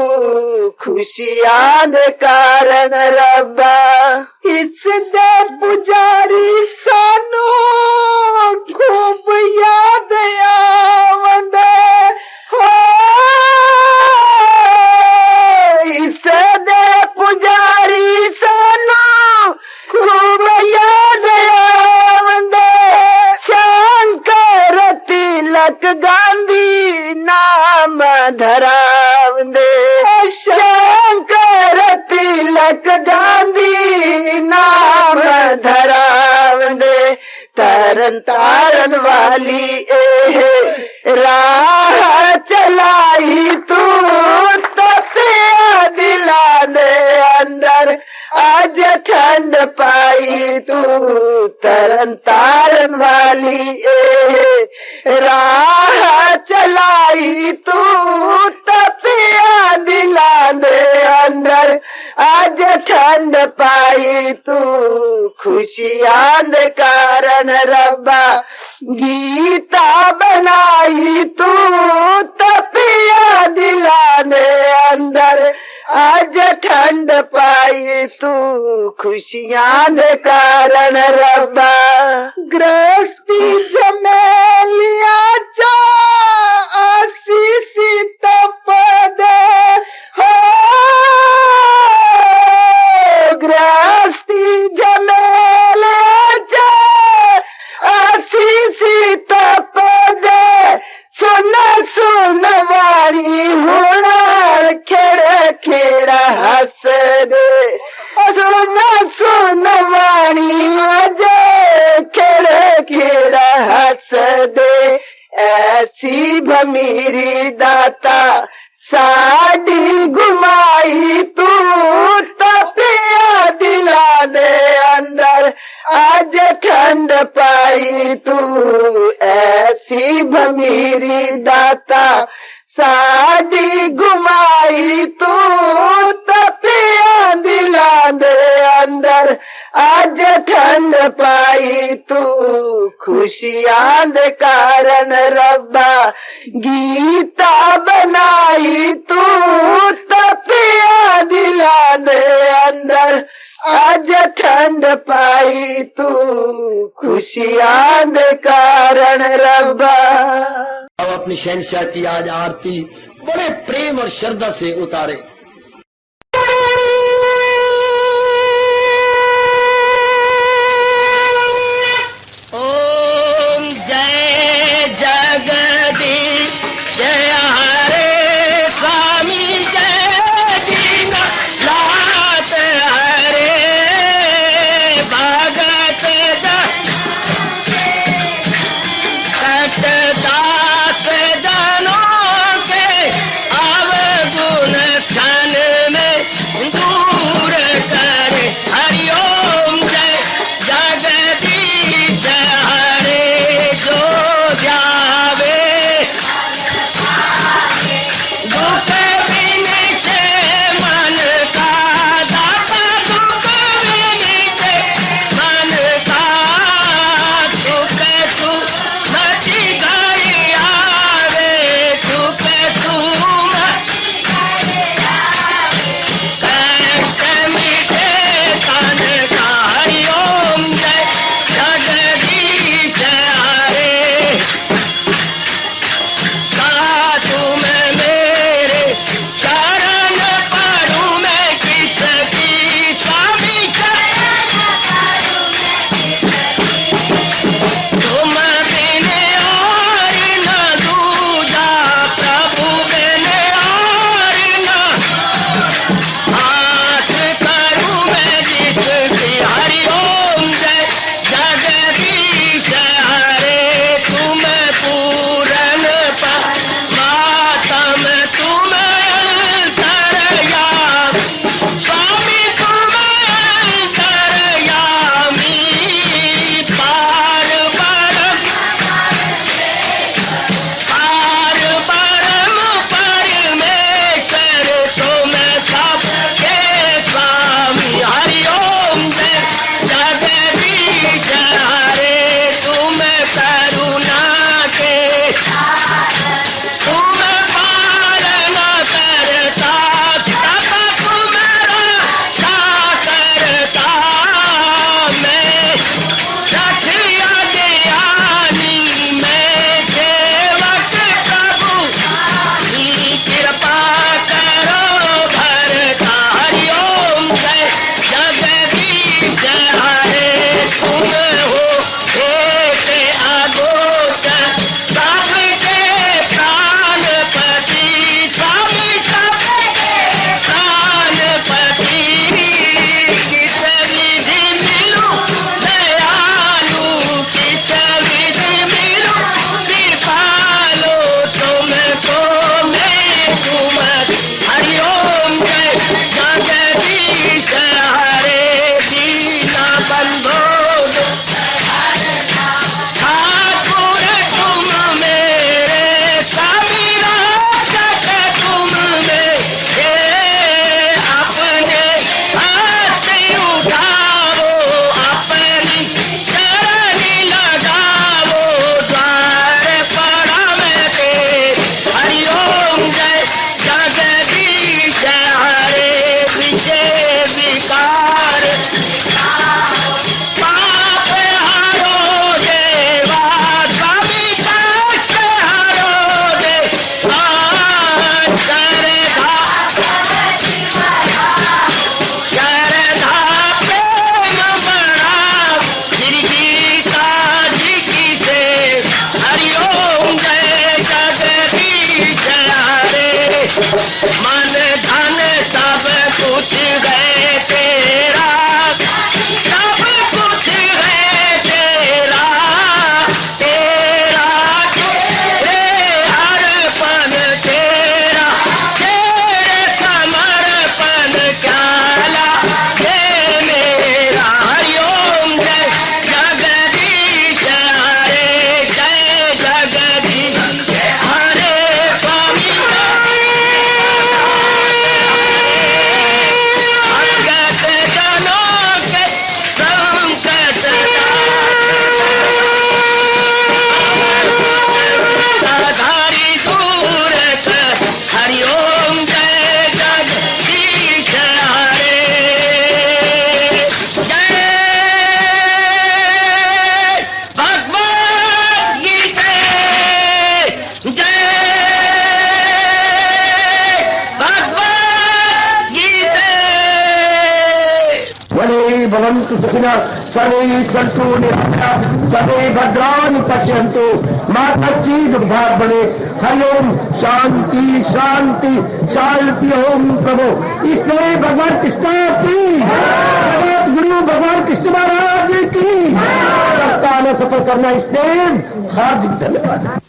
खुशियां दे कारण रब्बा इस दे पुजारी सानू खूब याद आवंदे हो इस दे पुजारी सानू खूब याद आवंदे शंकर तिलक गांधी नाम धरावंदे शंकर तिलक गांधी नाम धरावंदे तरन तारन वाली राह चलाई तू तपिया दिला दे अंदर आज ठंड पाई तू तरन तारन वाली राह चलाई तू तपिया दिला दे अंदर आज ठंड पाई तू खुशियां दे कारण रब्बा गीता बनाई तू तपिया दिला दे अंदर आज ठंड पाई तू खुशियां दे कारण रब्बा गृहस्थी जमेलिया चा आशीष तपद हो गृहस्थी जमेलिया चा आशीष तपद सुन सुन वारी होना खेड़ खेड़ हस दे सुन सुन वारी अजे खेड़ खेड़ हस दे ऐसी भमीरी दाता साड़ी घुमाई तू तपिया दिला दे अंदर आज ठंड पाई तू ऐसी भमीरी दाता साड़ी घुमाई तू तपिया दिला दे अंदर आज ठंड पाई तू खुशियां दे कारण रब्बा गीता बनाई तू तपिया दिला दे अंदर आज ठंड पाई तू खुशियां दे कारण रब्बा। अब अपनी शहंशाह की आज आरती बड़े प्रेम और श्रद्धा से उतारे। ओम जय जगदीश जय हरे स्वामी जय दीनानाथ हरे भगत दास जनों के अवगुण भवन्तु सुखिनः सर्वे सन्तु निरामयाः सर्वे भद्राणि पश्यन्तु मा कश्चित् दुःखात् भवेत्। हरि ओम शांति शांति शांति। ओम प्रभु इसलिए भगवान कृष्ण की जगत गुरु भगवान कृष्ण महाराज की सफल करना इसलिए हार्दिक धन्यवाद।